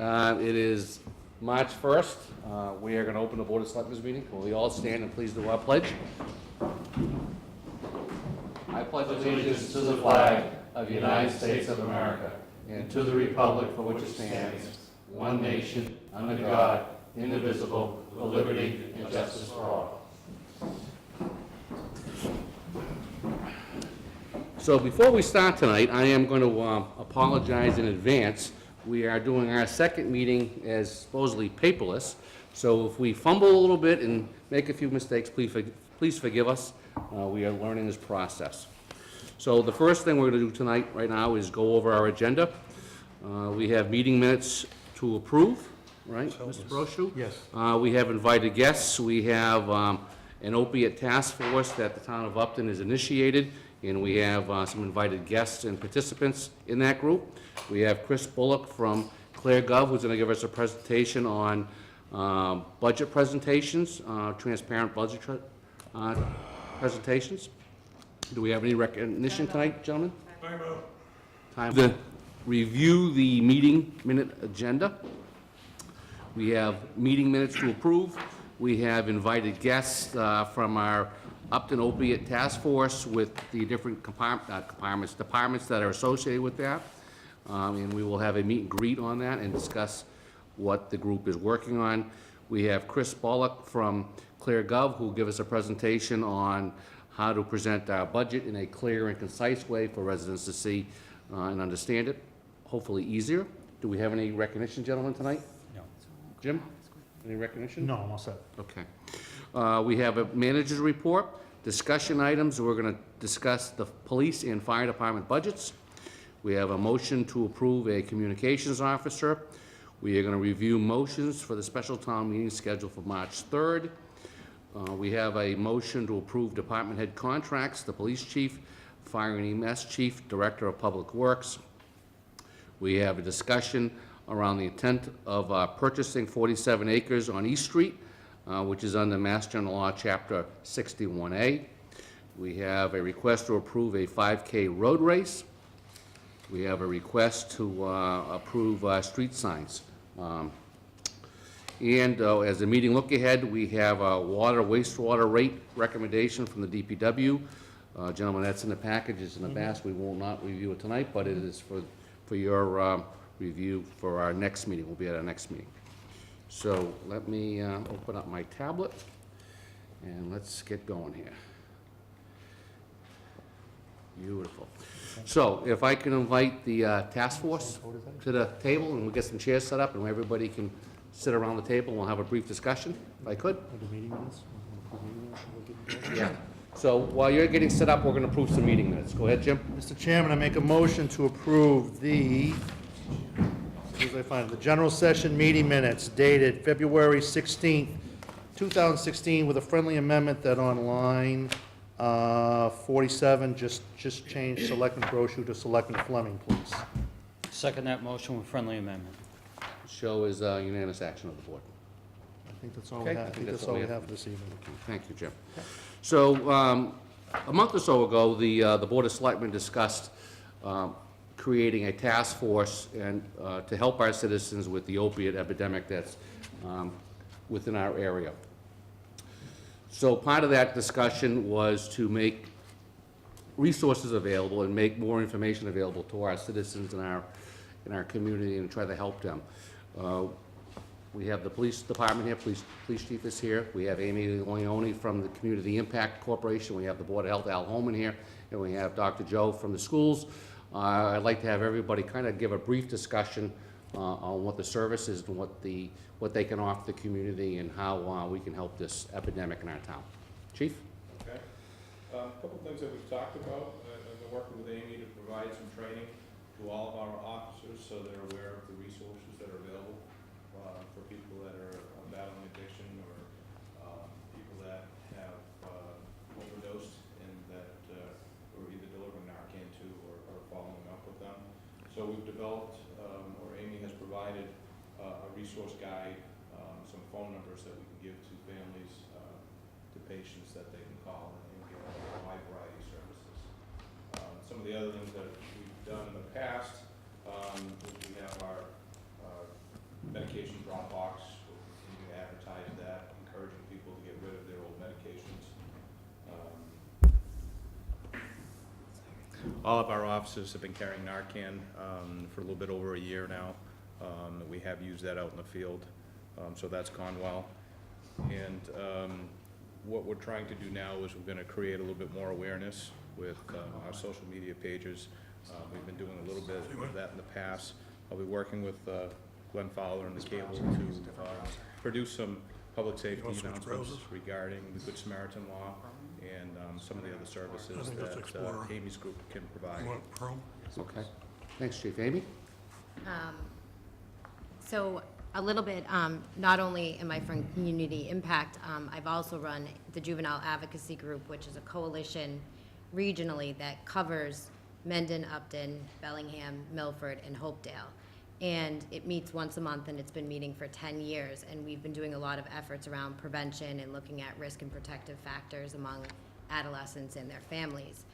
It is March 1st. We are going to open the Board of Selectmen meeting. Will we all stand and please do our pledge? I pledge allegiance to the flag of the United States of America and to the republic for which it stands, one nation, under God, indivisible, with liberty and justice for all. So before we start tonight, I am going to apologize in advance. We are doing our second meeting as supposedly paperless. So if we fumble a little bit and make a few mistakes, please forgive us. We are learning this process. So the first thing we're going to do tonight, right now, is go over our agenda. We have meeting minutes to approve, right, Mr. Brochu? Yes. We have invited guests. We have an opiate task force that the town of Upton has initiated, and we have some invited guests and participants in that group. We have Chris Bullock from ClearGov, who's going to give us a presentation on budget presentations, transparent budget presentations. Do we have any recognition tonight, gentlemen? Time to review the meeting minute agenda. We have meeting minutes to approve. We have invited guests from our Upton Opiate Task Force with the different departments that are associated with that. And we will have a meet and greet on that and discuss what the group is working on. We have Chris Bullock from ClearGov, who will give us a presentation on how to present our budget in a clear and concise way for residents to see and understand it, hopefully easier. Do we have any recognition, gentlemen, tonight? No. Jim, any recognition? No, I'm all set. Okay. We have a manager's report, discussion items. We're going to discuss the police and fire department budgets. We have a motion to approve a communications officer. We are going to review motions for the special town meeting scheduled for March 3rd. We have a motion to approve department head contracts, the police chief, fire and EMS chief, director of public works. We have a discussion around the intent of purchasing 47 acres on East Street, which is under Mass General Law, Chapter 61A. We have a request to approve a 5K road race. We have a request to approve street signs. As the meeting look ahead, we have a wastewater rate recommendation from the DPW. Gentlemen, that's in the packages in the past. We will not review it tonight, but it is for your review for our next meeting. We'll be at our next meeting. So let me open up my tablet and let's get going here. Beautiful. So if I can invite the task force to the table and we'll get some chairs set up and everybody can sit around the table and we'll have a brief discussion, if I could. Yeah. So while you're getting set up, we're going to approve some meeting minutes. Go ahead, Jim. Mr. Chairman, I make a motion to approve the general session meeting minutes dated February 16th, 2016, with a friendly amendment that on line 47, just change Selectman Brochu to Selectman Fleming, please. Second that motion with friendly amendment. Show is unanimous action of the board. I think that's all Okay, we have. I think that's all we have this evening. Thank you, Jim. So a month or so ago, the Board of Selectmen discussed creating a task force and to help our citizens with the opiate epidemic that's within our area. So part of that discussion was to make resources available and make more information available to our citizens in our community and try to help them. We have the police department here, police chief is here. We have Amy Leone from the Community Impact Corporation. We have the Board of Health, Al Holman here, and we have Dr. Joe from the schools. I'd like to have everybody kind of give a brief discussion on what the service is and what they can offer the community and how we can help this epidemic in our town. Chief? Okay. A couple of things that we've talked about. I've been working with Amy to provide some training to all of our officers so they're aware of the resources that are available for people that are battling addiction or people that have overdosed and that we're either delivering Narcan to or following up with them. So we've developed, or Amy has provided, a resource guide, some phone numbers that we can give to families, to patients that they can call and get a wide variety of services. Some of the other things that we've done in the past is we have our medication drop box, we'll continue to advertise that, encouraging people to get rid of their old medications. All of our officers have been carrying Narcan for a little bit over a year now. We have used that out in the field, so that's gone well. And what we're trying to do now is we're going to create a little bit more awareness with our social media pages. We've been doing a little bit of that in the past. I'll be working with Glenn Fowler and the cable to produce some public safety announcements regarding the Good Samaritan Law and some of the other services that Amy's group can provide. Okay. Thanks, Chief. Amy? So a little bit, not only am I from Community Impact, I've also run the Juvenile Advocacy Group, which is a coalition regionally that covers Mendon, Upton, Bellingham, Milford, and Hopedale. And it meets once a month, and it's been meeting for 10 years, and we've been doing a lot of efforts around prevention and looking at risk and protective factors among adolescents and their families.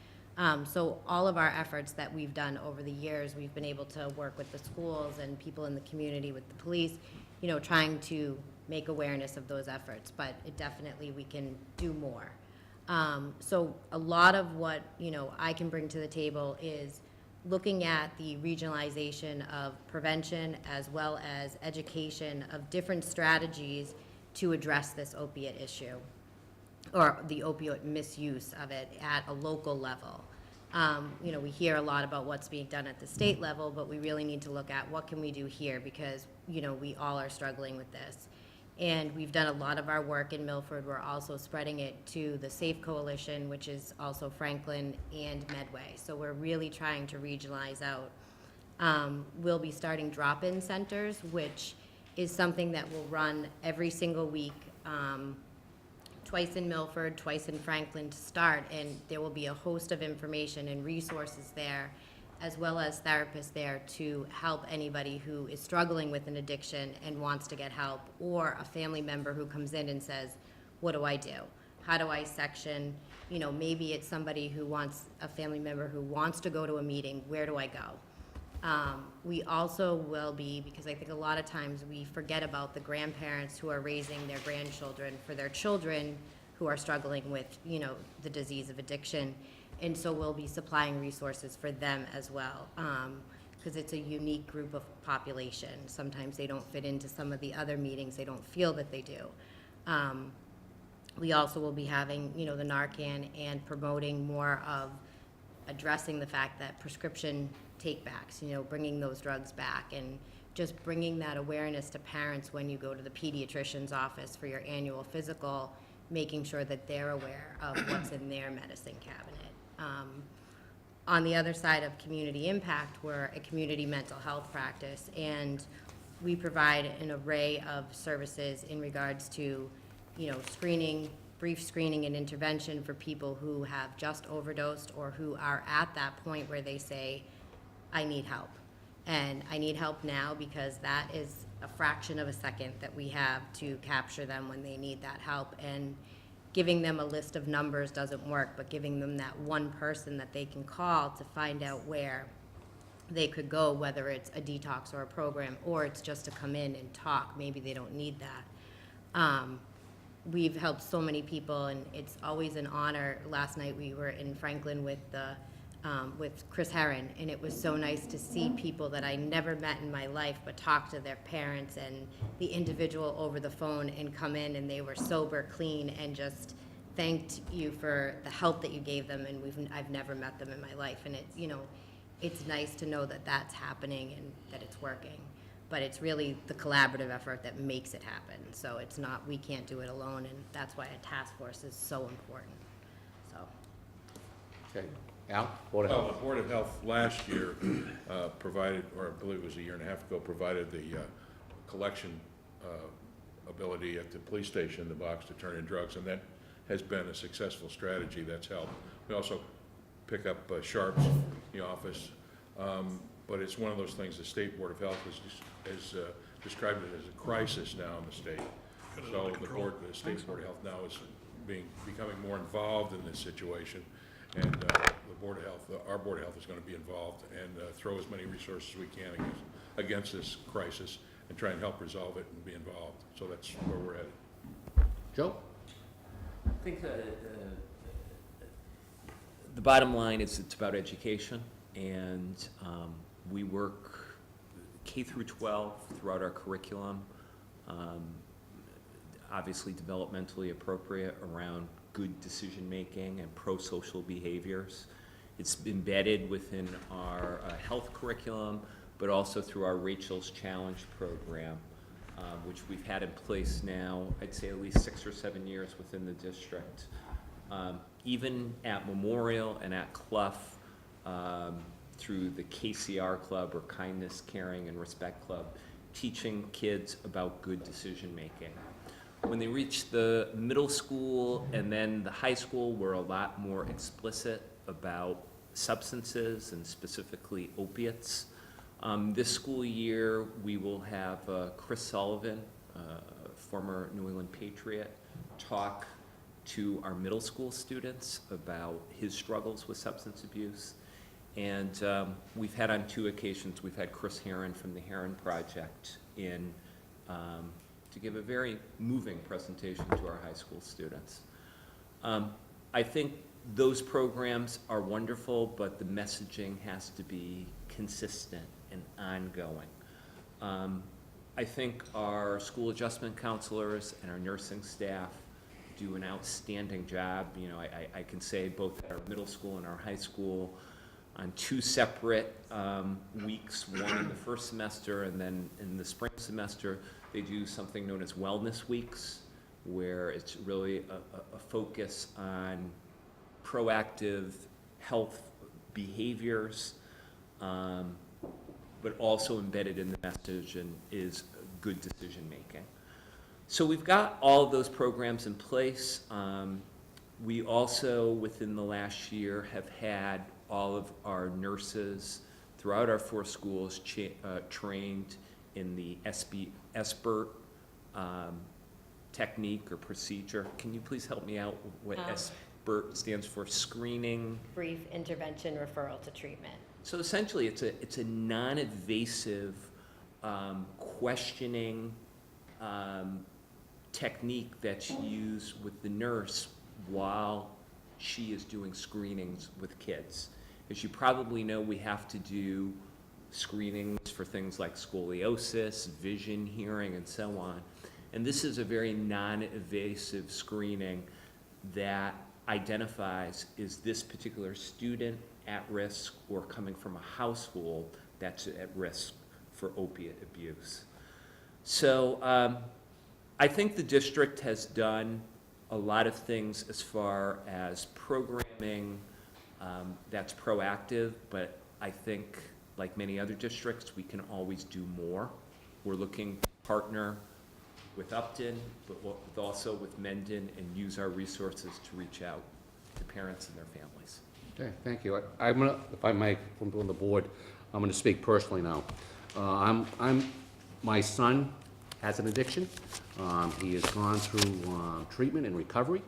So all of our efforts that we've done over the years, we've been able to work with the schools and people in the community, with the police, you know, trying to make awareness of those efforts, but it definitely, we can do more. So a lot of what, you know, I can bring to the table is looking at the regionalization of prevention as well as education of different strategies to address this opiate issue, or the opioid misuse of it at a local level. You know, we hear a lot about what's being done at the state level, but we really need to look at what can we do here, because, you know, we all are struggling with this. And we've done a lot of our work in Milford. We're also spreading it to the SAFE Coalition, which is also Franklin and Medway. So we're really trying to regionalize out. We'll be starting drop-in centers, which is something that will run every single week, twice in Milford, twice in Franklin to start, and there will be a host of information and resources there, as well as therapists there to help anybody who is struggling with an addiction and wants to get help, or a family member who comes in and says, what do I do? How do I section? You know, maybe it's somebody who wants, a family member who wants to go to a meeting, where do I go? We also will be, because I think a lot of times we forget about the grandparents who are raising their grandchildren for their children who are struggling with, you know, the disease of addiction. And so we'll be supplying resources for them as well, because it's a unique group of population. Sometimes they don't fit into some of the other meetings. They don't feel that they do. We also will be having, you know, the Narcan and promoting more of addressing the fact that prescription take-backs, you know, bringing those drugs back, and just bringing that awareness to parents when you go to the pediatrician's office for your annual physical, making sure that they're aware of what's in their medicine cabinet. On the other side of Community Impact, we're a community mental health practice, and we provide an array of services in regards to, you know, screening, brief screening and intervention for people who have just overdosed or who are at that point where they say, I need help. And I need help now, because that is a fraction of a second that we have to capture them when they need that help. And giving them a list of numbers doesn't work, but giving them that one person that they can call to find out where they could go, whether it's a detox or a program, or it's just to come in and talk. Maybe they don't need that. We've helped so many people, and it's always an honor. Last night we were in Franklin with Chris Herron, and it was so nice to see people that I never met in my life, but talk to their parents and the individual over the phone, and come in and they were sober, clean, and just thanked you for the help that you gave them. And I've never met them in my life, and it's, you know, it's nice to know that that's happening and that it's working. But it's really the collaborative effort that makes it happen. So it's not, we can't do it alone, and that's why a task force is so important. So. Okay. Al? Board of Well, Health. the Board of Health last year provided, or I believe it was a year and a half ago, provided the collection ability at the police station, the box to turn in drugs, and that has been a successful strategy that's helped. We also pick up sharps in the office, but it's one of those things. The State Board of Health has described it as a crisis now in the state. So the State Board of Health now is becoming more involved in this situation, and the Board of Health, our Board of Health, is going to be involved and throw as many resources as we can against this crisis. and try and help resolve it and be involved. So that's where we're headed. Joe? I think the bottom line is it's about education, and we work K through 12 throughout our curriculum, obviously developmentally appropriate around good decision-making and pro-social behaviors. It's embedded within our health curriculum, but also through our Rachel's Challenge program, which we've had in place now, I'd say at least 6 or 7 years within the district. Even at Memorial and at Clough, through the KCR Club, or Kindness, Caring, and Respect Club, teaching kids about good decision-making. When they reach the middle school and then the high school, we're a lot more explicit about substances and specifically opiates. This school year, we will have Chris Sullivan, former New England Patriot, talk to our middle school students about his struggles with substance abuse. And we've had on 2 occasions, we've had Chris Heron from the Heron Project in to give a very moving presentation to our high school students. I think those programs are wonderful, but the messaging has to be consistent and ongoing. I think our school adjustment counselors and our nursing staff do an outstanding job. You know, I can say both at our middle school and our high school on 2 separate weeks, one in the first semester and then in the spring semester, they do something known as wellness weeks, where it's really a focus on proactive health behaviors, but also embedded in the message and is good decision making. So we've got all of those programs in place. We also, within the last year, have had all of our nurses throughout our 4 schools trained in the SBIRT technique or procedure. Can you please help me out what SBIRT stands for? Screening? Brief intervention referral to treatment. So essentially, it's a non-invasive questioning technique that's used with the nurse while she is doing screenings with kids. As you probably know, we have to do screenings for things like scoliosis, vision, hearing, and so on. And this is a very non-invasive screening that identifies, is this particular student at risk or coming from a household that's at risk for opiate abuse. So I think the district has done a lot of things as far as programming that's proactive, but I think, like many other districts, we can always do more. We're looking to partner with Upton, but also with Mendon, and use our resources to reach out to parents and their families. Okay, thank you. I'm gonna, if I may, from the board, I'm gonna speak personally now. My son has an addiction. He has gone through treatment and recovery.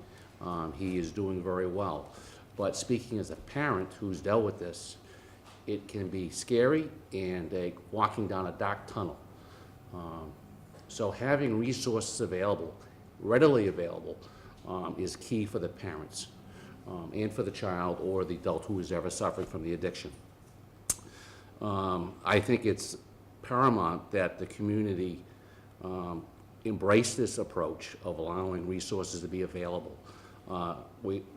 He is doing very well. But speaking as a parent who's dealt with this, it can be scary and walking down a dark tunnel. So having resources available, readily available, is key for the parents and for the child or the adult who is ever suffering from the addiction. I think it's paramount that the community embrace this approach of allowing resources to be available.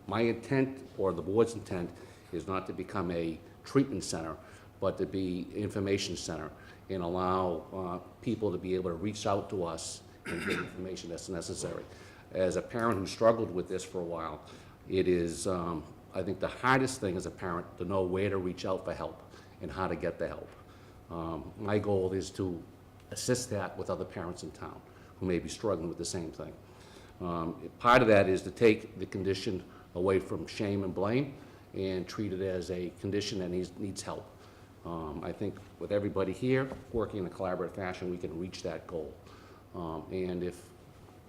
My intent, or the board's intent, is not to become a treatment center, but to be information center and allow people to be able to reach out to us and get information that's necessary. As a parent who struggled with this for a while, it is, I think, the hardest thing as a parent to know where to reach out for help and how to get the help. My goal is to assist that with other parents in town who may be struggling with the same thing. Part of that is to take the condition away from shame and blame and treat it as a condition that needs help. I think with everybody here working in a collaborative fashion, we can reach that goal. And if,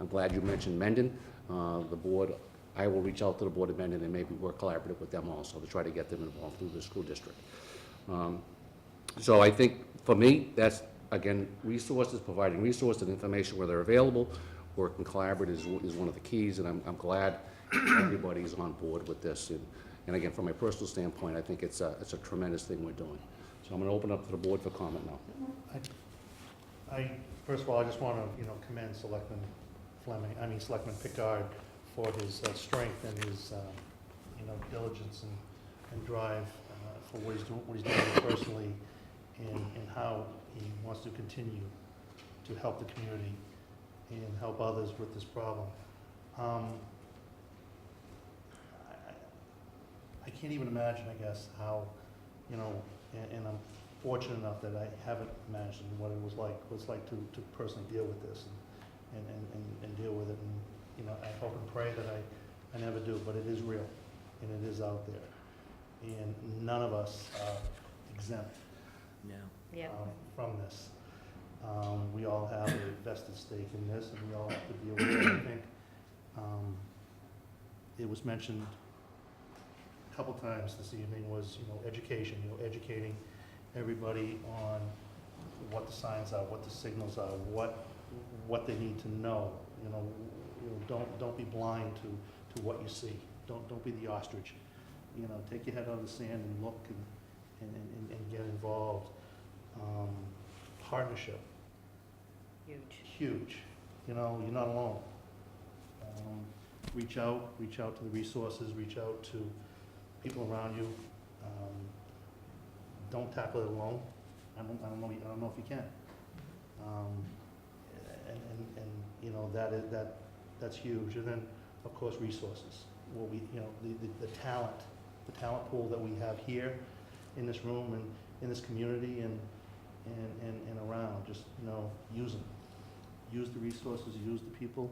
I'm glad you mentioned Mendon, the board, I will reach out to the Board of Mendon and maybe work collaborative with them also to try to get them involved through the school district. So I think for me, that's again, resources, providing resources and information where they're available, working collaboratively is one of the keys, and I'm glad everybody's on board with this. And again, from my personal standpoint, I think it's a tremendous thing we're doing. So I'm going to open up to the board for comment now. First of all, I just want to, commend Selectman Picard for his strength and his, diligence and drive for what he's doing personally and how he wants to continue to help the community and help others with this problem. I can't even imagine, I guess, how, and I'm fortunate enough that I haven't imagined what it was like to personally deal with this and deal with it. And, I hope and pray that I never do, but it is real and it is out there. And none of us are exempt No. from this. We all have a vested stake in this, and we all have to be aware. I think it was mentioned a couple times this evening was, education, educating everybody on what the signs are, what the signals are, what they need to know. Don't be blind to what you see. Don't be the ostrich. Take your head out of the sand and look and get involved. Partnership. Huge. You're not alone. Reach out to the resources, reach out to people around you. Don't tackle it alone. I don't know if you can. That's huge. And then, of course, resources. The talent pool that we have here in this room and in this community and around. Just use them. Use the resources. Use the people.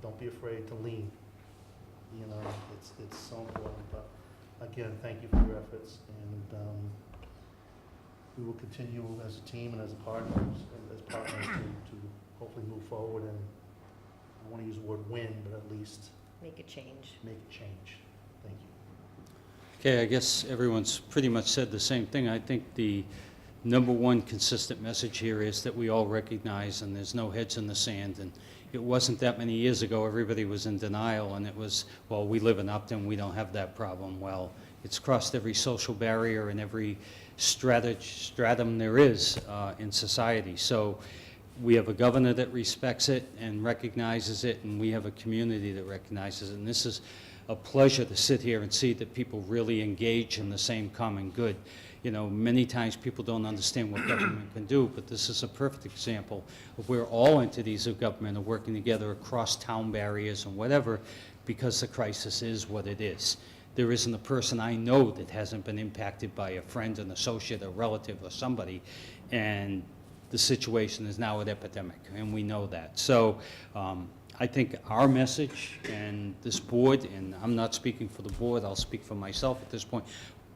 Don't be afraid to lean. It's so important. But again, thank you for your efforts, and we will continue as a team and as partners to hopefully move forward. And I want to use the word win, but at least Make a change. make a change. Thank you. Okay, I guess everyone's pretty much said the same thing. I think the number one consistent message here is that we all recognize, and there's no heads in the sand, and it wasn't that many years ago, everybody was in denial, and it was, well, we live in Upton, we don't have that problem. Well, it's crossed every social barrier and every stratum there is in society. So we have a governor that respects it and recognizes it, and we have a community that recognizes it. And this is a pleasure to sit here and see that people really engage in the same common good. Many times people don't understand what government can do, but this is a perfect example of where all entities of government are working together across town barriers and whatever, because the crisis is what it is. There isn't a person I know that hasn't been impacted by a friend, an associate, a relative, or somebody, and the situation is now an epidemic, and we know that. So I think our message and this board, and I'm not speaking for the board, I'll speak for myself at this point,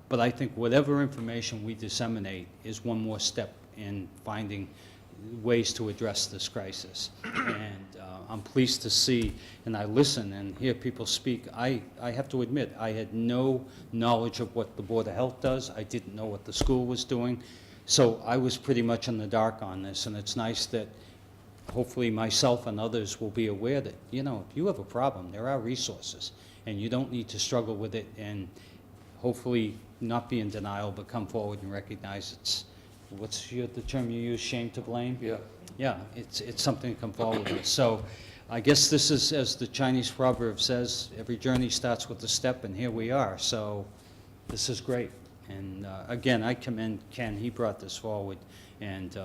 but I think whatever information we disseminate is one more step in finding ways to address this crisis. And I'm pleased to see, and I listen and hear people speak. I have to admit, I had no knowledge of what the Board of Health does. I didn't know what the school was doing. So I was pretty much in the dark on this, and it's nice that hopefully myself and others will be aware that, if you have a problem, there are resources, and you don't need to struggle with it, and hopefully not be in denial, but come forward and recognize it's, the term you use, shame to blame? Yeah. Yeah, it's something to come forward with. So I guess this is, as the Chinese proverb says, every journey starts with a step, and here we are. So this is great. And again, I commend Ken. He brought this forward, and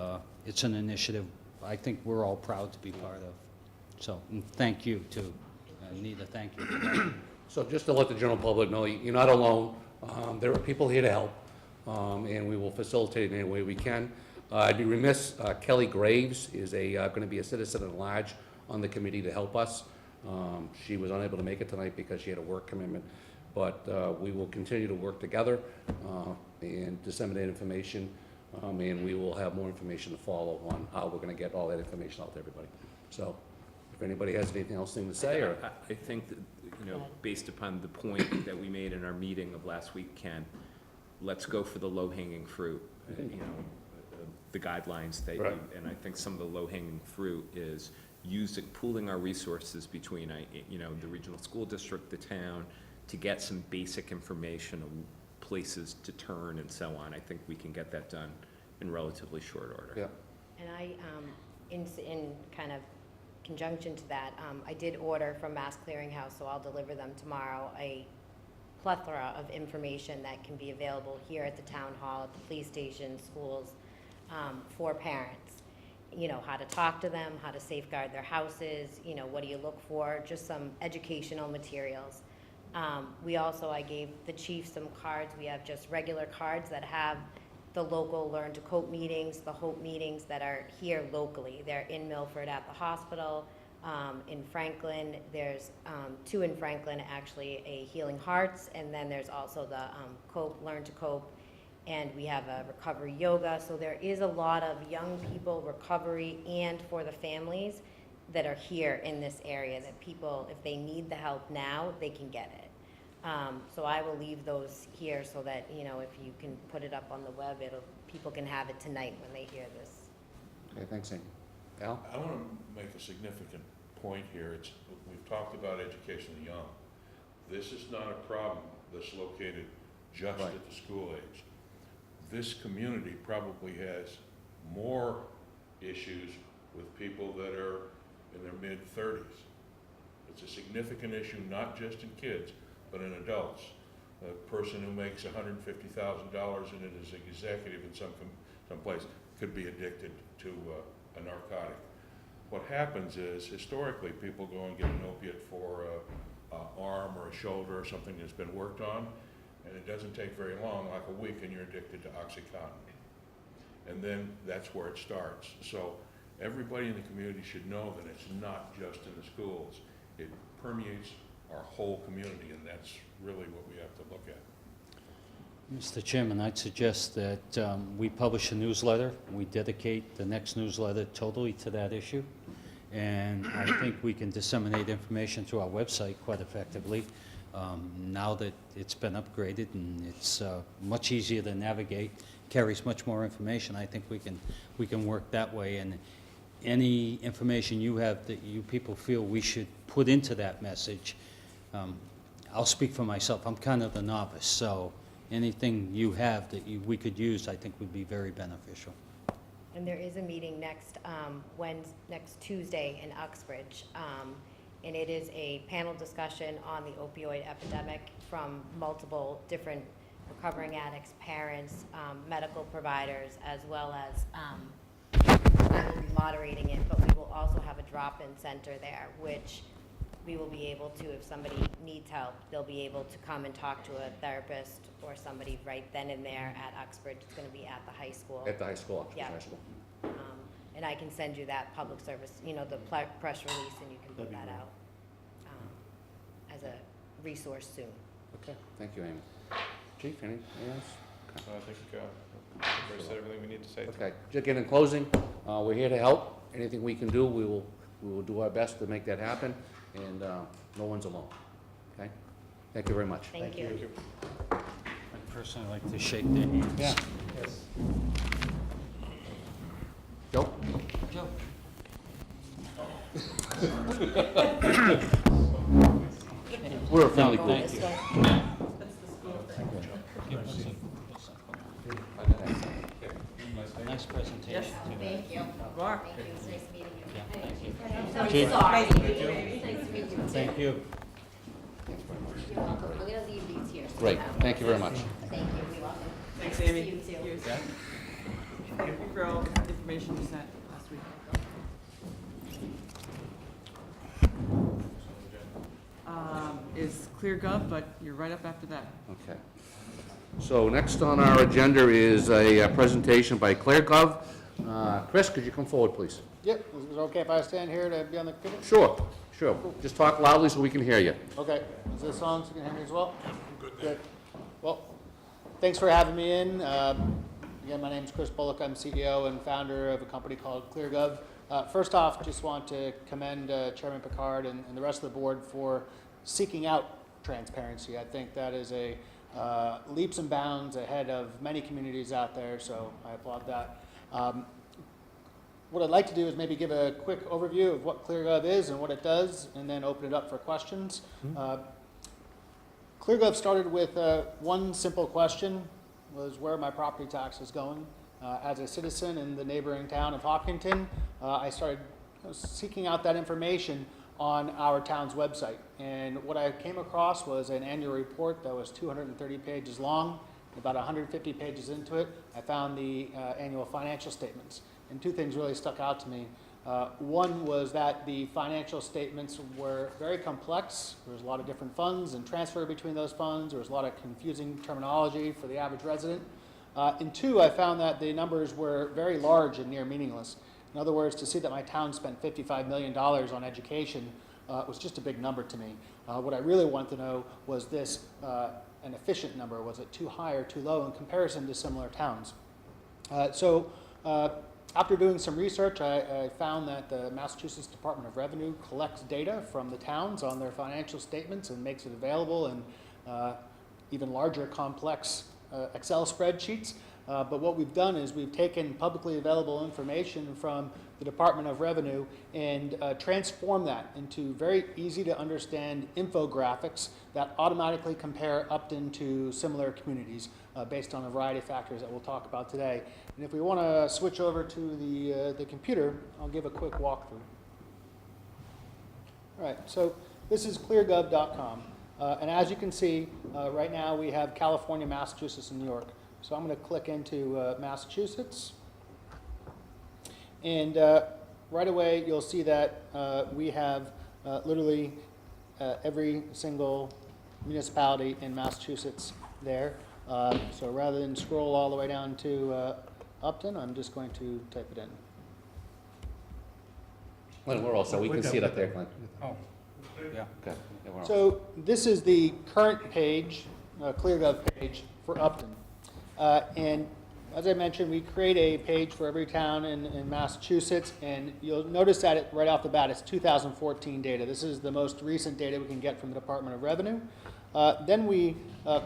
it's an initiative I think we're all proud to be part of. So, and thank you too. Anita, thank you for that. So just to let the general public know, you're not alone. There are people here to help, and we will facilitate in any way we can. I'd be remiss, Kelly Graves is going to be a citizen at large on the committee to help us. She was unable to make it tonight because she had a work commitment, but we will continue to work together and disseminate information, and we will have more information to follow on how we're going to get all that information out to everybody. So if anybody has anything else to say, or I think that, based upon the point that we made in our meeting of last week, Ken, let's go for the low-hanging fruit. the guidelines that Right. and I think some of the low-hanging fruit is pooling our resources between, the regional school district, the town, to get some basic information of places to turn and so on. I think we can get that done in relatively short order. Yeah. And I, in kind of conjunction to that, I did order from Mass Clearinghouse, so I'll deliver them tomorrow, a plethora of information that can be available here at the town hall, at the police station, schools, for parents. You know, how to talk to them, how to safeguard their houses, what do you look for, just some educational materials. I gave the chief some cards. We have just regular cards that have the local Learn to Cope meetings, the Hope meetings that are here locally. They're in Milford at the hospital, in Franklin. There's 2 in Franklin, actually, a Healing Hearts, and then there's also the Learn to Cope, and we have a recovery yoga. So there is a lot of young people, recovery, and for the families that are here in this area, that people, if they need the help now, they can get it. So I will leave those here so that, if you can put it up on the web, people can have it tonight when they hear this. Okay, thanks, Amy. Al? I want to make a significant point here. We've talked about education of the young. This is not a problem that's located just Right. at the school age. This community probably has more issues with people that are in their mid-30s. It's a significant issue, not just in kids, but in adults. A person who makes $150,000 and is an executive in some place could be addicted to a narcotic. What happens is, historically, people go and get an opiate for an arm or a shoulder or something that's been worked on, and it doesn't take very long, like a week, and you're addicted to OxyContin. And then that's where it starts. So everybody in the community should know that it's not just in the schools. It permeates our whole community, and that's really what we have to look at. Mr. Chairman, I'd suggest that we publish a newsletter. We dedicate the next newsletter totally to that issue. And I think we can disseminate information through our website quite effectively. Now that it's been upgraded and it's much easier to navigate, carries much more information, I think we can work that way. And any information you have that you people feel we should put into that message, I'll speak for myself. I'm kind of the novice, so anything you have that we could use, I think would be very beneficial. And there is a meeting next Tuesday in Uxbridge, and it is a panel discussion on the opioid epidemic from multiple different recovering addicts, parents, medical providers, as well as, I will be moderating it, but we will also have a drop-in center there, which we will be able to, if somebody needs help, they'll be able to come and talk to a therapist or somebody right then and there at Uxbridge. It's going to be at the high school. At the high school, Oxford Yeah. High School. And I can send you that public service, the press release, and you can put that out as a resource soon. Okay, thank you, Amy. Chief, anything else? I think we said everything we need to say. Okay, just again, in closing, we're here to help. Anything we can do, we will do our best to make that happen, and no one's alone. Okay? Thank you very much. Thank you. I'd personally like to shake their hands. Yeah. Joe? Joe? We're a family No, group. thank you. Nice presentation. Thank you. Mark. Thank you. It's nice meeting you. Yeah, thank you. I'm Chief. sorry. Nice to meet you. Nice to meet you. Thank you. You're welcome. I'm gonna leave these here. so Great, you have them. thank you very much. Thank you. You're welcome. Thanks, Nice to Amy. see you too. Yours. Thank you for all the information you sent last week. Is ClearGov, but you're right up after that. Okay. So next on our agenda is a presentation by ClearGov. Chris, could you come forward, please? Yep, is it okay if I stand here to be on the computer? Sure, sure. Just talk loudly so we can hear you. Okay, is this on so you can hear me as well? Good. Well, thanks for having me in. Again, my name is Chris Bullock. I'm CEO and founder of a company called ClearGov. First off, just want to commend Chairman Picard and the rest of the board for seeking out transparency. I think that is a leaps and bounds ahead of many communities out there, so I applaud that. What I'd like to do is maybe give a quick overview of what ClearGov is and what it does, and then open it up for questions. ClearGov started with one simple question, was where are my property taxes going? As a citizen in the neighboring town of Hopkinton, I started seeking out that information on our town's website. And what I came across was an annual report that was 230 pages long. About 150 pages into it, I found the annual financial statements. And two things really stuck out to me. One was that the financial statements were very complex. There was a lot of different funds and transfer between those funds. There was a lot of confusing terminology for the average resident. And two, I found that the numbers were very large and near meaningless. In other words, to see that my town spent $55 million on education was just a big number to me. What I really wanted to know was this an efficient number? Was it too high or too low in comparison to similar towns? After doing some research, I found that the Massachusetts Department of Revenue collects data from the towns on their financial statements and makes it available in even larger, complex Excel spreadsheets. But what we've done is we've taken publicly available information from the Department of Revenue and transformed that into very easy to understand infographics that automatically compare Upton to similar communities based on a variety of factors that we'll talk about today. And if we want to switch over to the computer, I'll give a quick walkthrough. All right, so this is cleargov.com. And as you can see, right now we have California, Massachusetts, and New York. So I'm going to click into Massachusetts. And right away, you'll see that we have literally every single municipality in Massachusetts there. So rather than scroll all the way down to Upton, I'm just going to type it in. Glenn, we're all set. We can see it up there, Glenn. Oh, yeah. Okay. Yeah, we're all set. So this is the current page, ClearGov page for Upton. And as I mentioned, we create a page for every town in Massachusetts, and you'll notice that it, right off the bat, it's 2014 data. This is the most recent data we can get from the Department of Revenue. Then we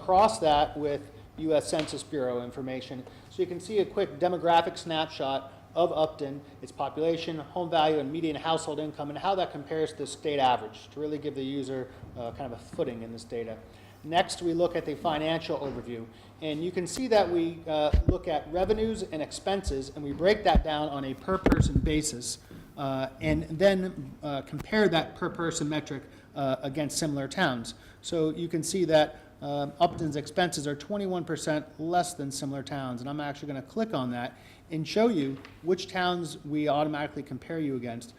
cross that with U.S. Census Bureau information. So you can see a quick demographic snapshot of Upton, its population, home value, and median household income, and how that compares to the state average to really give the user kind of a footing in this data. Next, we look at the financial overview. And you can see that we look at revenues and expenses, and we break that down on a per-person basis, and then compare that per-person metric against similar towns. So you can see that Upton's expenses are 21% less than similar towns, and I'm actually going to click on that and show you which towns we automatically compare you against.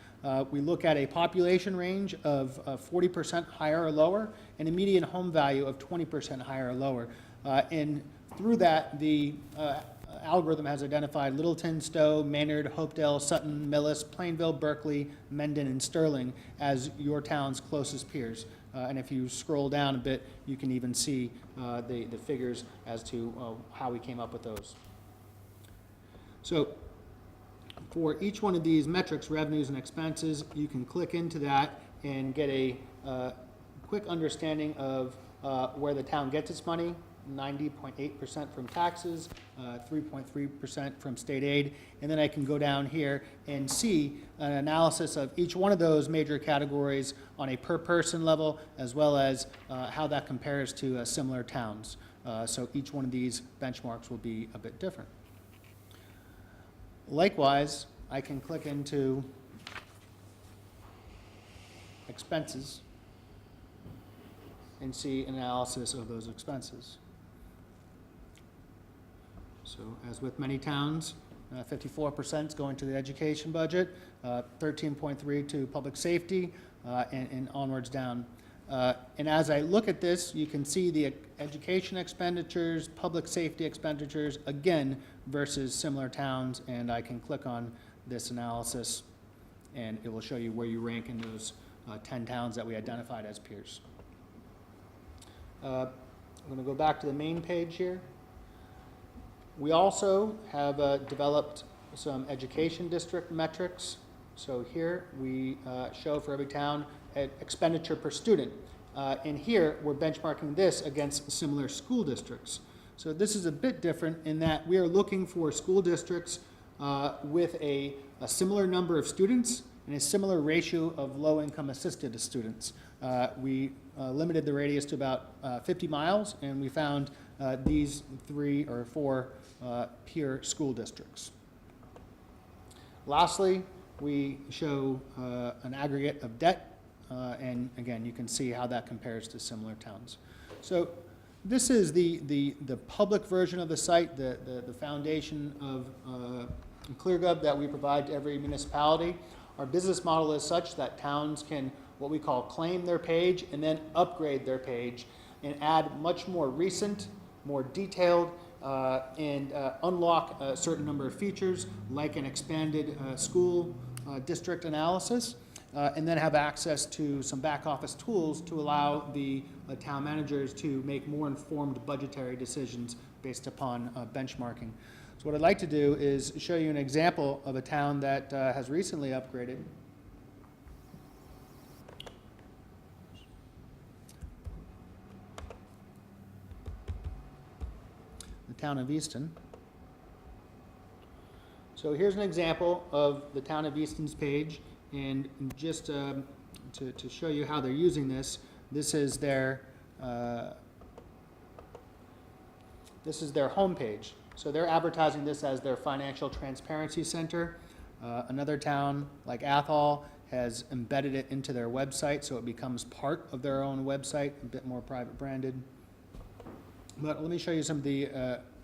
We look at a population range of 40% higher or lower, and a median home value of 20% higher or lower. And through that, the algorithm has identified Littleton, Stowe, Maynard, Hopedale, Sutton, Millis, Plainville, Berkeley, Mendon, and Sterling as your town's closest peers. And if you scroll down a bit, you can even see the figures as to how we came up with those. So for each one of these metrics, revenues and expenses, you can click into that and get a quick understanding of where the town gets its money. 90.8% from taxes, 3.3% from state aid, and then I can go down here and see an analysis of each one of those major categories on a per-person level, as well as how that compares to similar towns. So each one of these benchmarks will be a bit different. Likewise, I can click into expenses and see an analysis of those expenses. So as with many towns, 54% is going to the education budget, 13.3% to public safety, and onwards down. And as I look at this, you can see the education expenditures, public safety expenditures, again, versus similar towns, and I can click on this analysis, and it will show you where you rank in those 10 towns that we identified as peers. I'm going to go back to the main page here. We also have developed some education district metrics. So here we show for every town expenditure per student. And here we're benchmarking this against similar school districts. So this is a bit different in that we are looking for school districts with a similar number of students and a similar ratio of low-income assisted students. We limited the radius to about 50 miles, and we found these 3 or 4 peer school districts. Lastly, we show an aggregate of debt, and again, you can see how that compares to similar towns. So this is the public version of the site, the foundation of ClearGov that we provide to every municipality. Our business model is such that towns can, what we call, claim their page and then upgrade their page and add much more recent, more detailed, and unlock a certain number of features like an expanded school district analysis, and then have access to some back office tools to allow the town managers to make more informed budgetary decisions based upon benchmarking. So what I'd like to do is show you an example of a town that has recently upgraded. The town of Easton. So here's an example of the town of Easton's page, and just to show you how they're using this, this is their homepage. So they're advertising this as their financial transparency center. Another town like Athol has embedded it into their website, so it becomes part of their own website, a bit more private branded. But let me show you some of the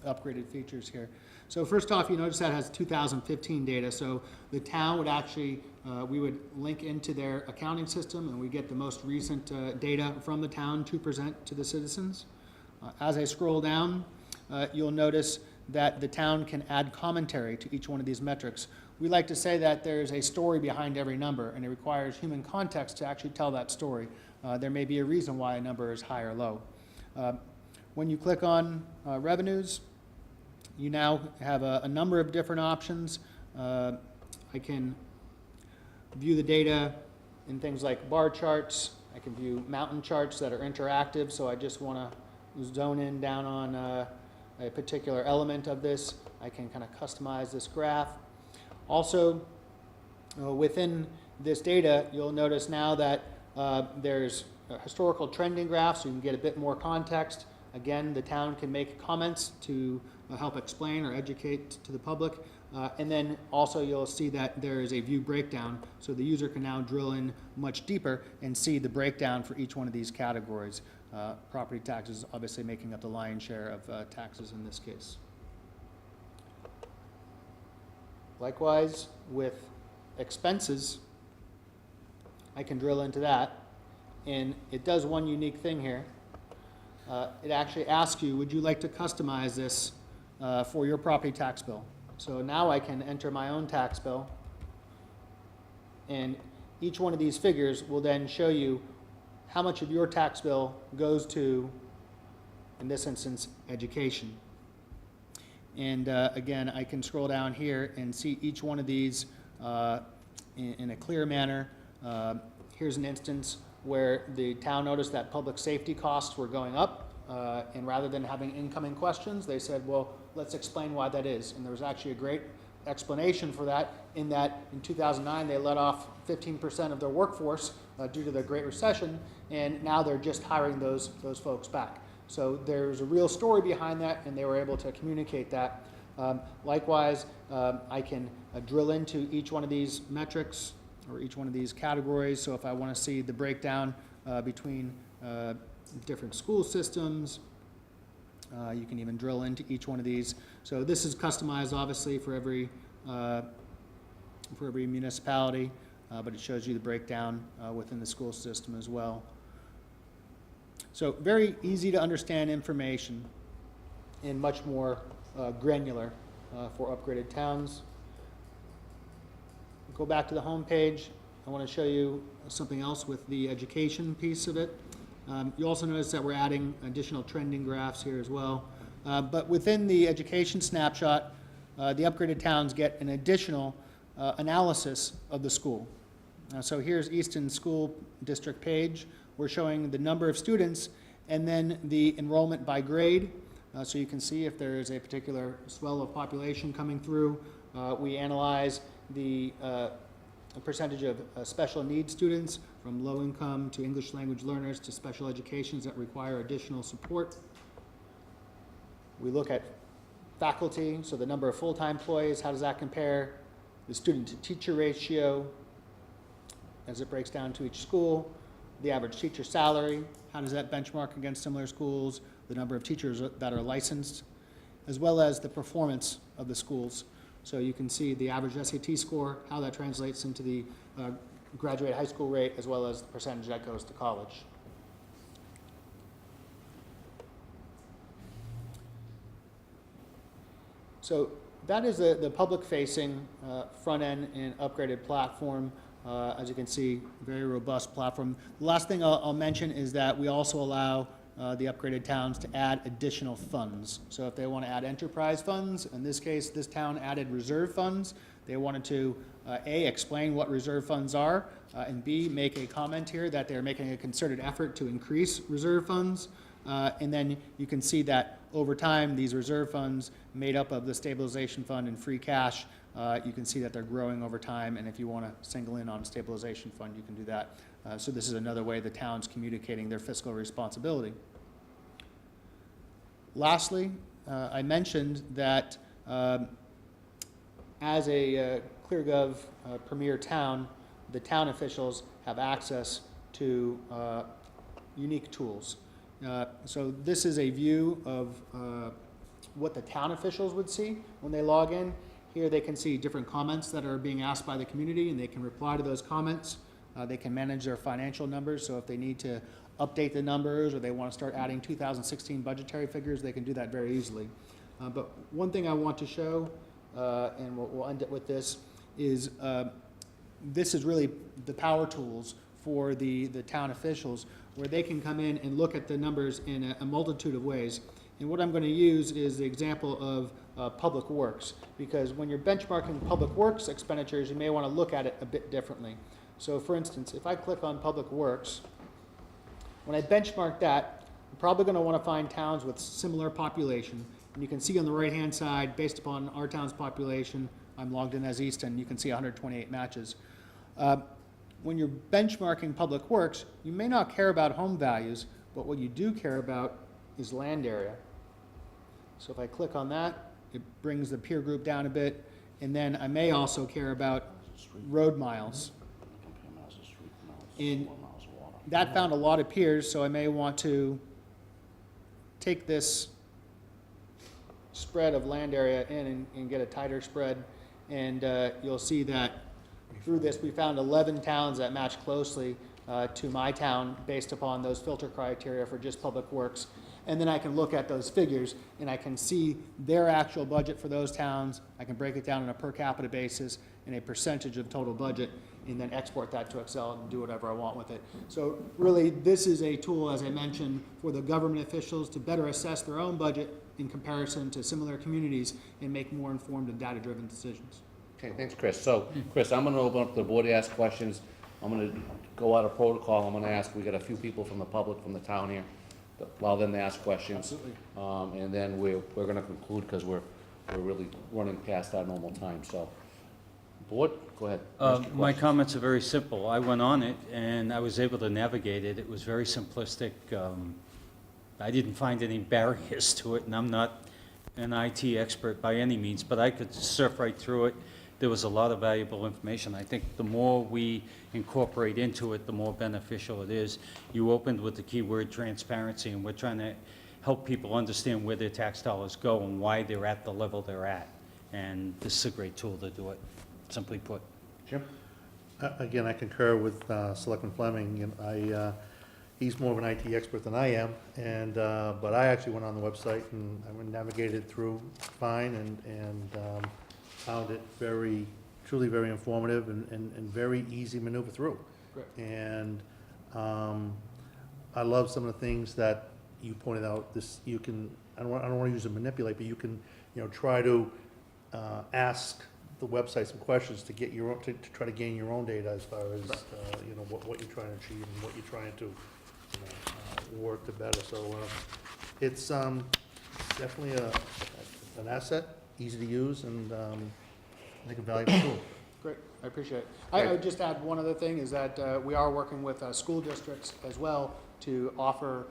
upgraded features here. So first off, you notice that has 2015 data. So the town would actually, we would link into their accounting system, and we get the most recent data from the town to present to the citizens. As I scroll down, you'll notice that the town can add commentary to each one of these metrics. We like to say that there's a story behind every number, and it requires human context to actually tell that story. There may be a reason why a number is high or low. When you click on revenues, you now have a number of different options. I can view the data in things like bar charts. I can view mountain charts that are interactive, so I just want to zone in down on a particular element of this. I can kind of customize this graph. Also, within this data, you'll notice now that there's a historical trending graph, so you can get a bit more context. Again, the town can make comments to help explain or educate to the public. And then also you'll see that there is a view breakdown, so the user can now drill in much deeper and see the breakdown for each one of these categories. Property taxes obviously making up the lion's share of taxes in this case. Likewise, with expenses, I can drill into that, and it does one unique thing here. It actually asks you, would you like to customize this for your property tax bill? So now I can enter my own tax bill, and each one of these figures will then show you how much of your tax bill goes to, in this instance, education. And again, I can scroll down here and see each one of these in a clear manner. Here's an instance where the town noticed that public safety costs were going up, and rather than having incoming questions, they said, well, let's explain why that is. And there was actually a great explanation for that, in that in 2009 they let off 15% of their workforce due to the Great Recession, and now they're just hiring those folks back. So there's a real story behind that, and they were able to communicate that. Likewise, I can drill into each one of these metrics or each one of these categories. So if I want to see the breakdown between different school systems, you can even drill into each one of these. So this is customized, obviously, for every municipality, but it shows you the breakdown within the school system as well. So very easy to understand information, and much more granular for upgraded towns. Go back to the home page. I want to show you something else with the education piece of it. You also notice that we're adding additional trending graphs here as well. But within the education snapshot, the upgraded towns get an additional analysis of the school. So here's Easton School District page. We're showing the number of students and then the enrollment by grade. So you can see if there is a particular swell of population coming through. We analyze the percentage of special needs students from low income to English language learners to special educations that require additional support. We look at faculty, so the number of full-time employees, how does that compare? The student-to-teacher ratio, as it breaks down to each school. The average teacher salary, how does that benchmark against similar schools? The number of teachers that are licensed, as well as the performance of the schools. So you can see the average SAT score, how that translates into the graduate high school rate, as well as the percentage that goes to college. So that is the public-facing front-end and upgraded platform. As you can see, very robust platform. The last thing I'll mention is that we also allow the upgraded towns to add additional funds. So if they want to add enterprise funds, in this case, this town added reserve funds. They wanted to, A, explain what reserve funds are, and B, make a comment here that they're making a concerted effort to increase reserve funds. And then you can see that over time, these reserve funds made up of the stabilization fund and free cash, you can see that they're growing over time, and if you want to single in on a stabilization fund, you can do that. So this is another way the town's communicating their fiscal responsibility. Lastly, I mentioned that as a ClearGov premier town, the town officials have access to unique tools. So this is a view of what the town officials would see when they log in. Here they can see different comments that are being asked by the community, and they can reply to those comments. They can manage their financial numbers, so if they need to update the numbers or they want to start adding 2016 budgetary figures, they can do that very easily. But one thing I want to show, and we'll end it with this, is this is really the power tools for the town officials, where they can come in and look at the numbers in a multitude of ways. And what I'm going to use is the example of public works, because when you're benchmarking public works expenditures, you may want to look at it a bit differently. So for instance, if I click on public works, when I benchmark that, I'm probably going to want to find towns with similar population. And you can see on the right-hand side, based upon our town's population, I'm logged in as Easton, you can see 128 matches. When you're benchmarking public works, you may not care about home values, but what you do care about is land area. So if I click on that, it brings the peer group down a bit, and then I may also care about road miles. And that found a lot of peers, so I may want to take this spread of land area in and get a tighter spread, and you'll see that through this we found 11 towns that match closely to my town based upon those filter criteria for just public works. And then I can look at those figures and I can see their actual budget for those towns. I can break it down on a per capita basis and a percentage of total budget, and then export that to Excel and do whatever I want with it. So really, this is a tool, as I mentioned, for the government officials to better assess their own budget in comparison to similar communities and make more informed and data-driven decisions. Okay, thanks, Chris. So, Chris, I'm going to open up the board to ask questions. I'm going to go out of protocol. I'm going to ask, we got a few people from the public, from the town here. Allow them to ask questions. Absolutely. And then we're going to conclude because we're really running past our normal time. So, board, go ahead. Ask your My questions. comments are very simple. I went on it, and I was able to navigate it. It was very simplistic. I didn't find any barriers to it, and I'm not an IT expert by any means, but I could surf right through it. There was a lot of valuable information. I think the more we incorporate into it, the more beneficial it is. You opened with the keyword transparency, and we're trying to help people understand where their tax dollars go and why they're at the level they're at. And this is a great tool to do it, simply put. Jim? Again, I concur with Selectman Fleming. He's more of an IT expert than I am, but I actually went on the website and I navigated through fine and found it truly very informative and very easy to maneuver through. Great. And I love some of the things that you pointed out. This you can, I don't want to use it manipulate, but you can, try to ask the website some questions to get your own, to try to gain your own data as far as what you're trying to achieve and what you're trying to work to better. So it's definitely an asset, easy to use, and I think a valuable tool. Great, I appreciate it. I would just add one other thing, is that we are working with school districts as well to offer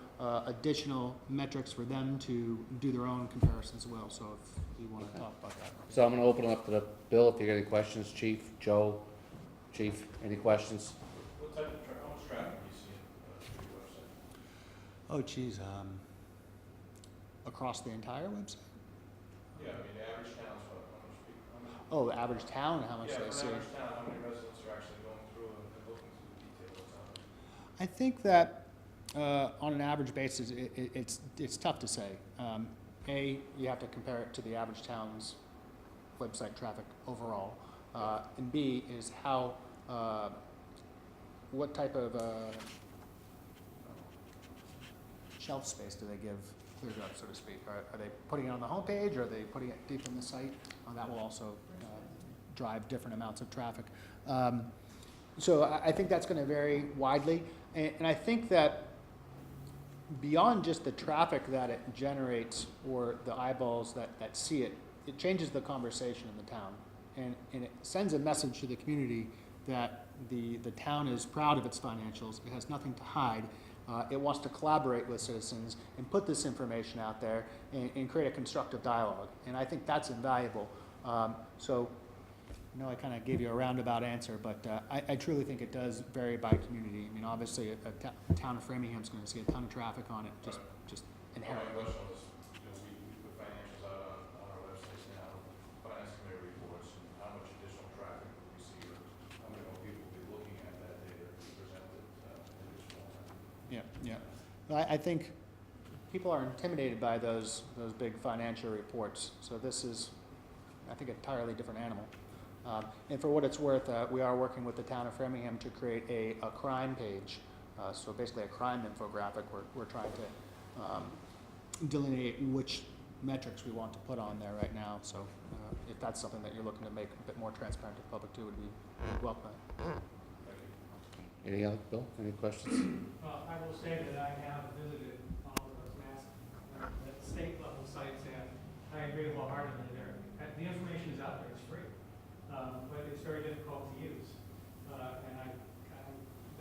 additional metrics for them to do their own comparisons as well, so if you want to talk about that. So I'm gonna open it up to the Bill, if you got any questions, Chief, Joe, Chief, any questions? What type of, how much traffic do you see on your website? Oh, geez, across the entire website? Yeah, I mean, the average town's what, how much people, how much? Oh, the average town, how much Yeah, they for see? an average town, how many residents are actually going through and looking through the detail that's on there? I think that on an average basis, it's tough to say. A, you have to compare it to the average town's website traffic overall. And B is how, what type of shelf space do they give ClearGov, so to speak? Are they putting it on the homepage, or are they putting it deep in the site? That will also drive different amounts of traffic. So I think that's going to vary widely. And I think that beyond just the traffic that it generates or the eyeballs that see it, it changes the conversation in the town. And it sends a message to the community that the town is proud of its financials, it has nothing to hide, it wants to collaborate with citizens and put this information out there and create a constructive dialogue. And I think that's invaluable. So I know I kind of gave you a roundabout answer, but I truly think it does vary by community. I mean, obviously, a town of Framingham is going to see a ton of traffic on it, just inherently. My question was, we put financials out on our websites now, finance committee reports, and how much additional traffic will we see, or how many more people will be looking at that data if we present it in this format? Yeah. I think people are intimidated by those big financial reports. So this is, I think, an entirely different animal. And for what it's worth, we are working with the town of Framingham to create a crime page. So basically a crime infographic. We're trying to delineate which metrics we want to put on there right now. So if that's something that you're looking to make a bit more transparent to the public too, would be welcome. Any other, Bill, any questions? I will say that I have visited all of those mass, the state level sites, and I agree wholeheartedly there. The information is out there, it's free, but it's very difficult to use. And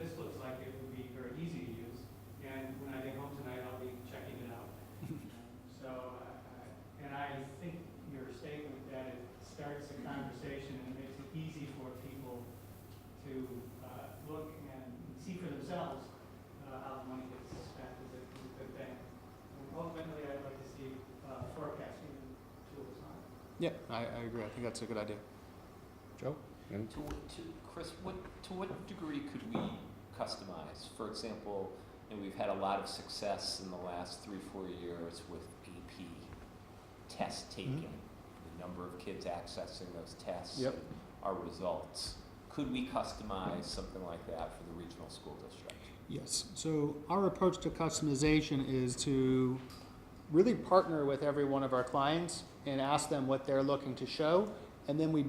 this looks like it would be very easy to use, and when I get home tonight, I'll be checking it out. And I think your statement that it starts a conversation and makes it easy for people to look and see for themselves how the money gets spent is a good thing. And ultimately, I'd like to see forecasting tools on it. Yeah, I agree. I think that's a good idea. Joe? Any? Chris, to what degree could we customize? For example, and we've had a lot of success in the last 3-4 years with AP test taking, the number of kids accessing those tests, Yep. and our results. Could we customize something like that for the regional school district? Yes. So our approach to customization is to really partner with every one of our clients and ask them what they're looking to show, and then we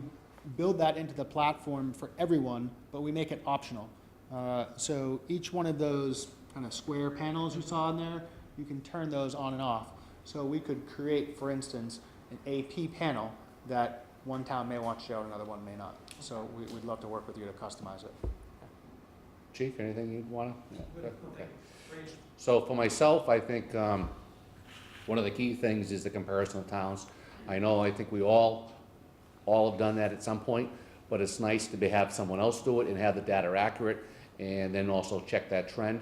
build that into the platform for everyone, but we make it optional. So each one of those kind of square panels you saw in there, you can turn those on and off. So we could create, for instance, an AP panel that one town may want to show, another one may not. So we'd love to work with you to customize it. Chief, anything you'd want to? Okay. Great. So for myself, I think one of the key things is the comparison of towns. I think we all have done that at some point, but it's nice to have someone else do it and have the data accurate, and then also check that trend.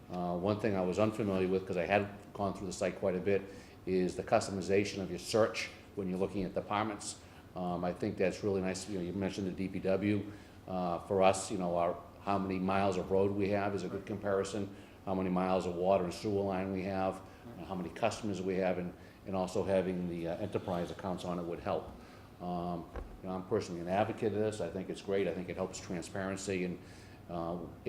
One thing I was unfamiliar with, because I had gone through the site quite a bit, is the customization of your search when you're looking at departments. I think that's really nice. You mentioned the DPW. For us, how many miles of road we have is a good comparison. How many miles of water and sewer line we have, how many customers we have, and also having the enterprise accounts on it would help. I'm personally an advocate of this. I think it's great. I think it helps transparency, and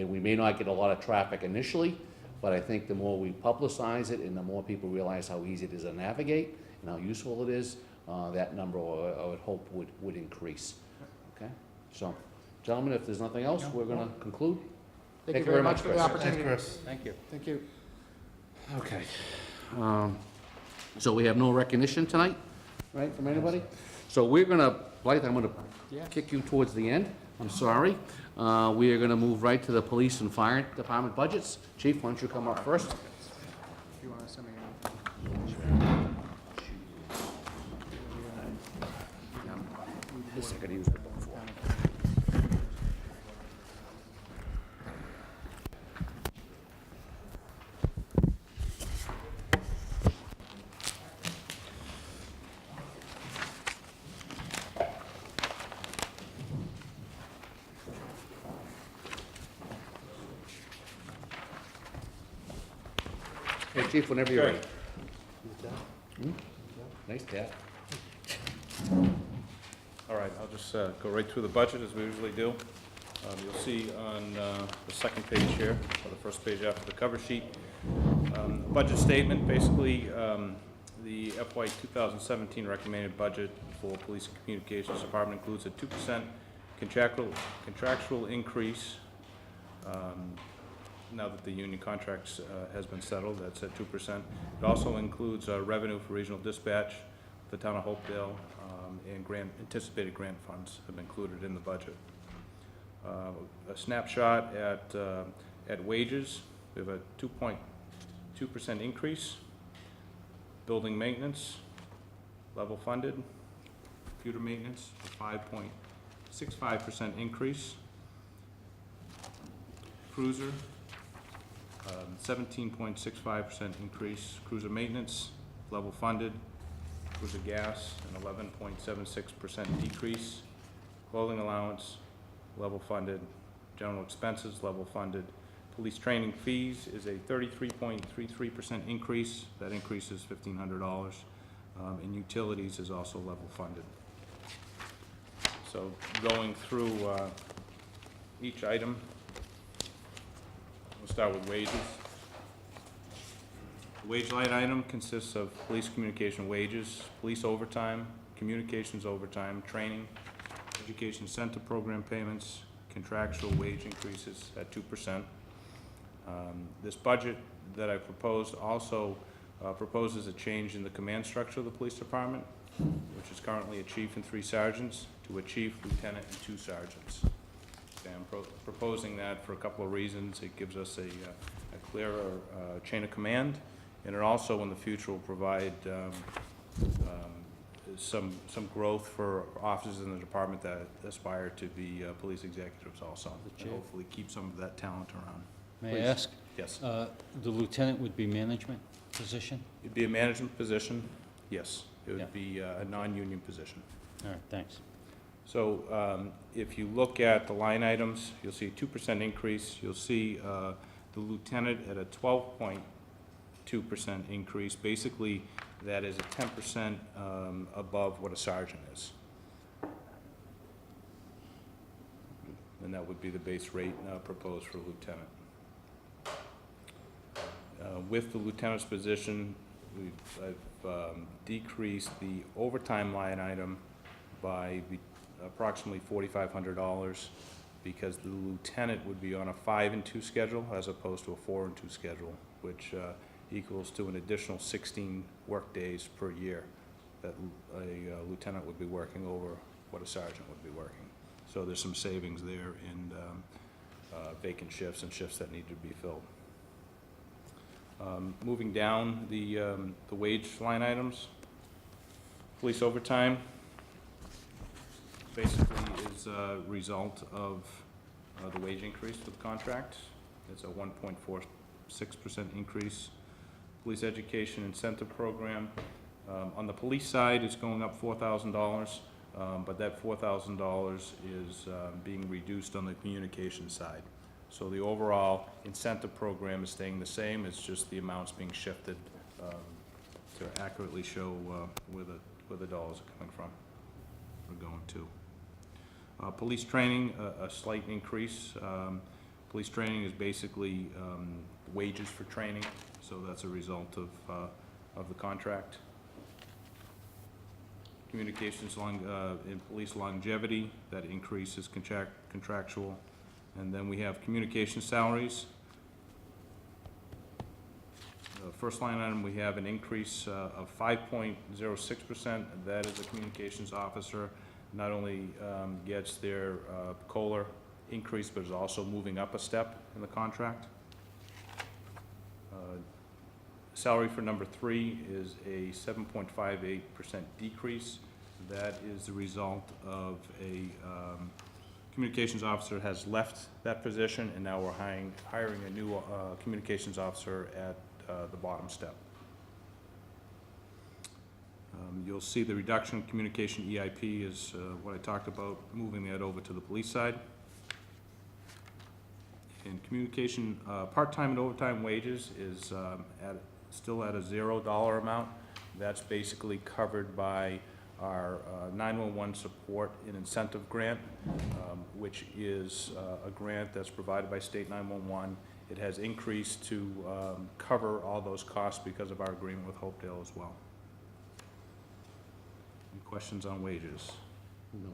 we may not get a lot of traffic initially, but I think the more we publicize it and the more people realize how easy it is to navigate and how useful it is, that number I would hope would increase. Okay, so gentlemen, if there's nothing else, we're going to conclude. Thank you very much for the Chris. opportunity. Thanks, Chris. Thank you. Thank you. Okay. So we have no recognition tonight, right, from anybody? So we're gonna, Blythe, I'm gonna kick you towards the end. I'm sorry. We are gonna move right to the police and fire department budgets. Chief, why don't you come up first? If you want to send me This I could use the book for. Hey, Chief, whenever you're ready. Hmm? Nice tap. All right, I'll just go right through the budget as we usually do. You'll see on the second page here, or the first page after the cover sheet, budget statement, basically, the FY 2017 recommended budget for Police and Communications Department includes a 2% contractual increase. Now that the union contracts has been settled, that's at 2%. It also includes revenue for regional dispatch, the town of Hopedale, and anticipated grant funds have been included in the budget. A snapshot at wages, we have a 2.2% increase. Building maintenance, level funded. Computer maintenance, a 5.65% increase. Cruiser, 17.65% increase. Cruiser maintenance, level funded. Cruiser gas, an 11.76% decrease. Clothing allowance, level funded. General expenses, level funded. Police training fees is a 33.33% increase. That increase is $1,500. And utilities is also level funded. So going through each item, we'll start with wages. The wage line item consists of police communication wages, police overtime, communications overtime, training, education center program payments, contractual wage increases at 2%. This budget that I proposed also proposes a change in the command structure of the police department, which is currently a chief and 3 sergeants, to a chief, lieutenant, and 2 sergeants. Okay, I'm proposing that for a couple of reasons. It gives us a clearer chain of command, and it also in the future will provide some growth for officers in the department that aspire to be police executives also, and hopefully keep some of that talent around. May Please. I ask? Yes. The lieutenant would be management position? It'd be a management position, yes. It Yeah. would be a non-union position. All right, thanks. So if you look at the line items, you'll see a 2% increase. You'll see the lieutenant at a 12.2% increase. Basically, that is a 10% above what a sergeant is. And that would be the base rate proposed for lieutenant. With the lieutenant's position, I've decreased the overtime line item by approximately $4,500 because the lieutenant would be on a 5-2 schedule as opposed to a 4-2 schedule, which equals to an additional 16 work days per year that a lieutenant would be working over what a sergeant would be working. So there's some savings there in vacant shifts and shifts that need to be filled. Moving down the wage line items, police overtime basically is a result of the wage increase for the contract. It's a 1.46% increase. Police education incentive program. On the police side, it's going up $4,000, but that $4,000 is being reduced on the communication side. So the overall incentive program is staying the same. It's just the amounts being shifted to accurately show where the dollars are coming from, or going to. Police training, a slight increase. Police training is basically wages for training, so that's a result of the contract. Communications in police longevity, that increase is contractual. And then we have communication salaries, First line item, we have an increase of 5.06%. That is a communications officer. Not only gets their COLA increase, but is also moving up a step in the contract. Salary for number 3 is a 7.58% decrease. That is the result of a communications officer has left that position, and now we're hiring a new communications officer at the bottom step. You'll see the reduction in communication EIP is what I talked about, moving that over to the police side. And communication, part-time and overtime wages is still at a $0 amount. That's basically covered by our 911 support and incentive grant, which is a grant that's provided by State 911. It has increased to cover all those costs because of our agreement with Hopedale as well. Any questions on wages? No.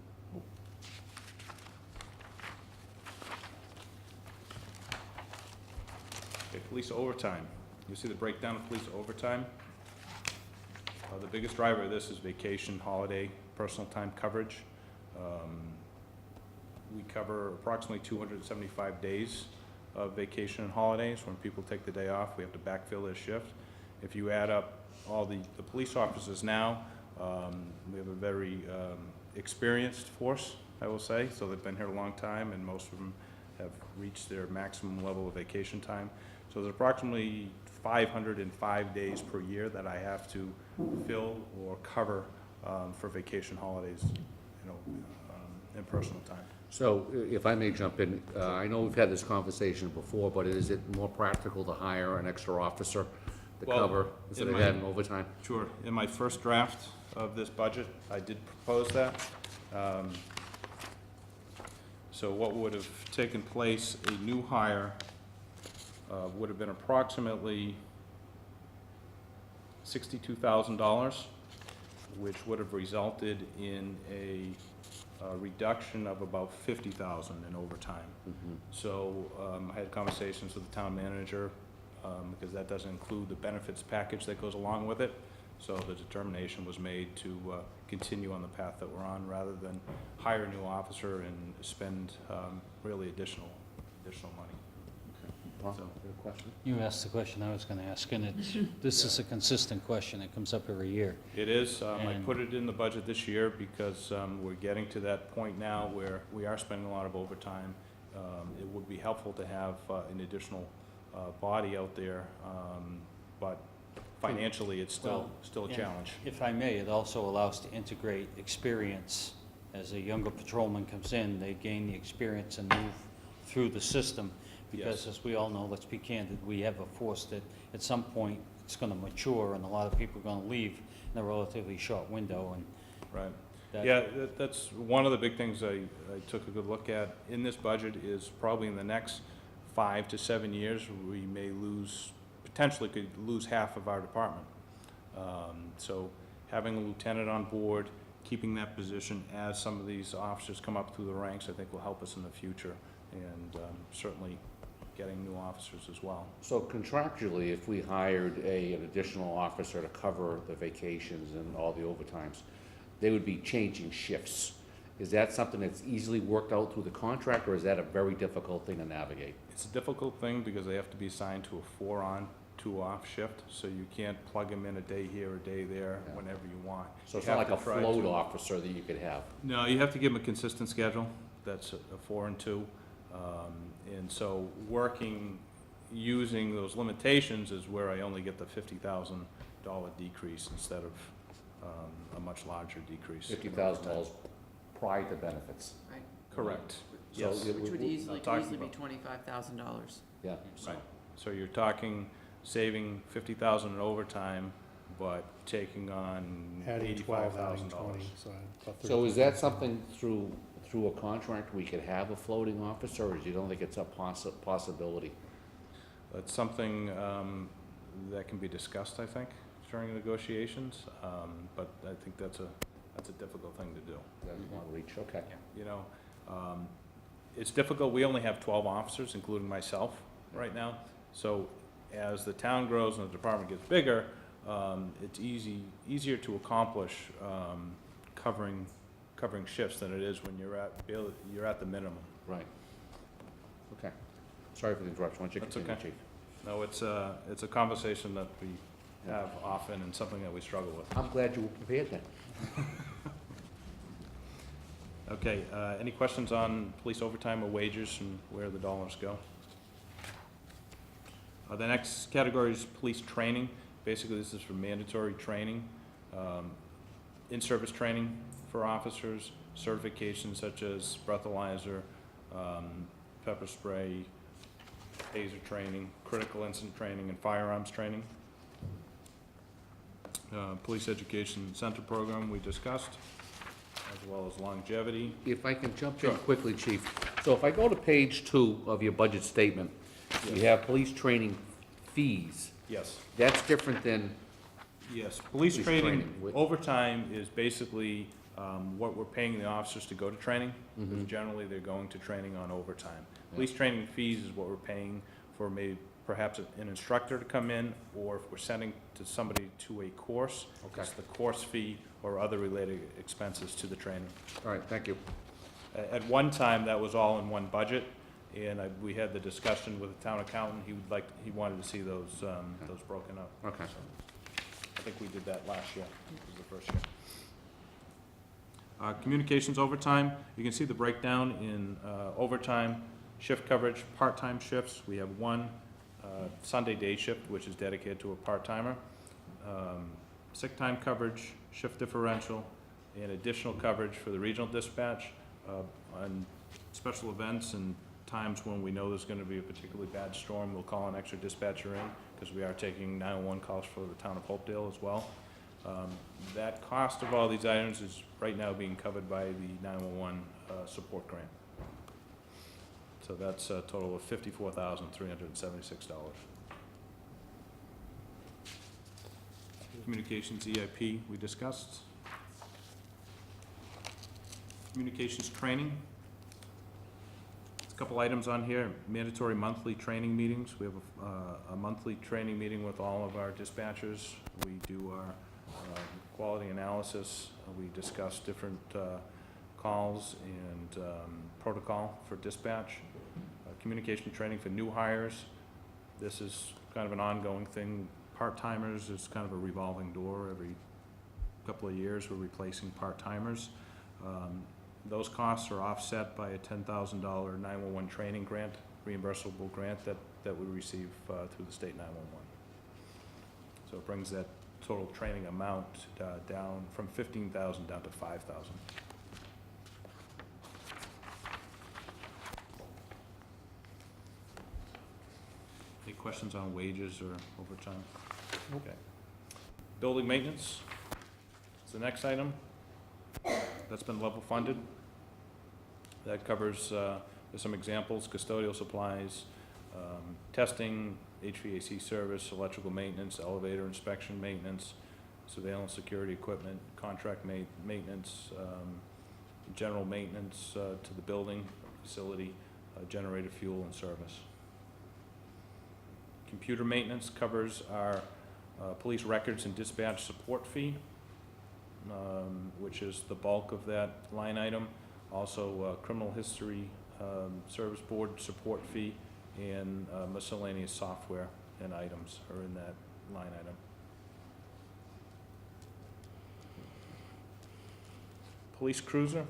Okay, police overtime. You see the breakdown of police overtime? The biggest driver of this is vacation, holiday, personal time coverage. We cover approximately 275 days of vacation and holidays. When people take the day off, we have to backfill their shift. If you add up all the police officers now, we have a very experienced force, I will say. So they've been here a long time, and most of them have reached their maximum level of vacation time. So there's approximately 505 days per year that I have to fill or cover for vacation, holidays, and personal time. So if I may jump in, I know we've had this conversation before, but is it more practical to hire an extra officer to Well, cover instead of having overtime? Sure. In my first draft of this budget, I did propose that. So what would have taken place, a new hire would have been approximately $62,000, which would have resulted in a reduction of about $50,000 in overtime. So I had conversations with the town manager, because that doesn't include the benefits package that goes along with it. So the determination was made to continue on the path that we're on, rather than hire a new officer and spend really additional money. Paul, you have a question? You asked the question I was going to ask, and this is a consistent question. It comes up every year. It is. I And- put it in the budget this year because we're getting to that point now where we are spending a lot of overtime. It would be helpful to have an additional body out there, but financially, it's still a And challenge. If I may, it also allows to integrate experience. As a younger patrolman comes in, they gain the experience and move through the system. Because Yes. as we all know, let's be candid, we have a force that at some point it's going to mature, and a lot of people are going to leave in a relatively short window. And Right. that- Yeah, that's one of the big things I took a good look at in this budget is probably in the next 5 to 7 years, we may potentially could lose half of our department. So having a lieutenant on board, keeping that position as some of these officers come up through the ranks, I think will help us in the future, and certainly getting new officers as well. So contractually, if we hired an additional officer to cover the vacations and all the overtimes, they would be changing shifts. Is that something that's easily worked out through the contract, or is that a very difficult thing to navigate? It's a difficult thing because they have to be assigned to a 4-on, 2-off shift, so you can't plug them in a day here, a day there, Yeah. whenever you want. So it's You not have like a to try float to- officer that you could have? No, you have to give them a consistent schedule, that's a 4 and 2. And so using those limitations is where I only get the $50,000 decrease instead of a much larger decrease. $50,000 prior to benefits? Right, Correct, So yes. it which would easily talking be about- $25,000. Yeah, so, Right. So you're talking saving $50,000 in overtime, but taking on Adding 12, adding $85,000. 20, so about so is that 35,000. something through a contract we could have a floating officer, or do you don't think it's a possibility? That's something that can be discussed, I think, during negotiations, but I think that's a difficult thing to do. That's not reach, okay. You know, it's difficult. We only have 12 officers, including myself, right now. So as the town grows and the department gets bigger, it's easier to accomplish covering shifts than it is when you're at the minimum. Right. Okay. Sorry for the interruption. Why don't you That's continue, okay. Chief? No, it's a conversation that we have often and something that we struggle with. I'm glad you were prepared then. Okay, any questions on police overtime or wages and where the dollars go? The next category is police training. Basically, this is for mandatory training, in-service training for officers, certifications such as breathalyzer, pepper spray, taser training, critical incident training, and firearms training. Police Education Center program we discussed, as well as longevity. If I can jump in Sure. quickly, Chief. So if I go to page 2 of your budget statement, you have police training fees. Yes. That's different than, Yes, police Police training, training. overtime is basically what we're paying the officers to go to training. Mm-hmm. Because generally, they're going to training on overtime. Police training fees is what we're paying for maybe perhaps an instructor to come in, or if we're sending somebody to a course, Okay. it's the course fee or other related expenses to the training. all right, thank you. At one time, that was all in one budget, and we had the discussion with the town accountant. He wanted to see those broken up. Okay. I think we did that last year, it was the first year. Communications overtime, you can see the breakdown in overtime, shift coverage, part-time shifts. We have one Sunday day shift, which is dedicated to a part-timer. Sick time coverage, shift differential, and additional coverage for the regional dispatch on special events and times when we know there's gonna be a particularly bad storm. We'll call an extra dispatcher in, because we are taking 911 calls for the town of Hopedale as well. That cost of all these items is right now being covered by the 911 support grant. So that's a total of $54,376. Communications EIP, we discussed. Communications training. There's a couple items on here, mandatory monthly training meetings. We have a monthly training meeting with all of our dispatchers. We do our quality analysis. We discuss different calls and protocol for dispatch. Communication training for new hires. This is kind of an ongoing thing. Part-timers is kind of a revolving door. Every couple of years, we're replacing part-timers. Those costs are offset by a $10,000 911 training grant, reimbursable grant that we receive through the state 911. So it brings that total training amount down from $15,000 down to $5,000. Any questions on wages or overtime? Okay. Building maintenance is the next item. That's been level funded. That covers, there's some examples, custodial supplies, testing, HVAC service, electrical maintenance, elevator inspection maintenance, surveillance security equipment, contract maintenance, general maintenance to the building, facility, generator fuel and service. Computer maintenance covers our police records and dispatch support fee, which is the bulk of that line item. Also, criminal history service board support fee and miscellaneous software and items are in that line item. Police cruiser.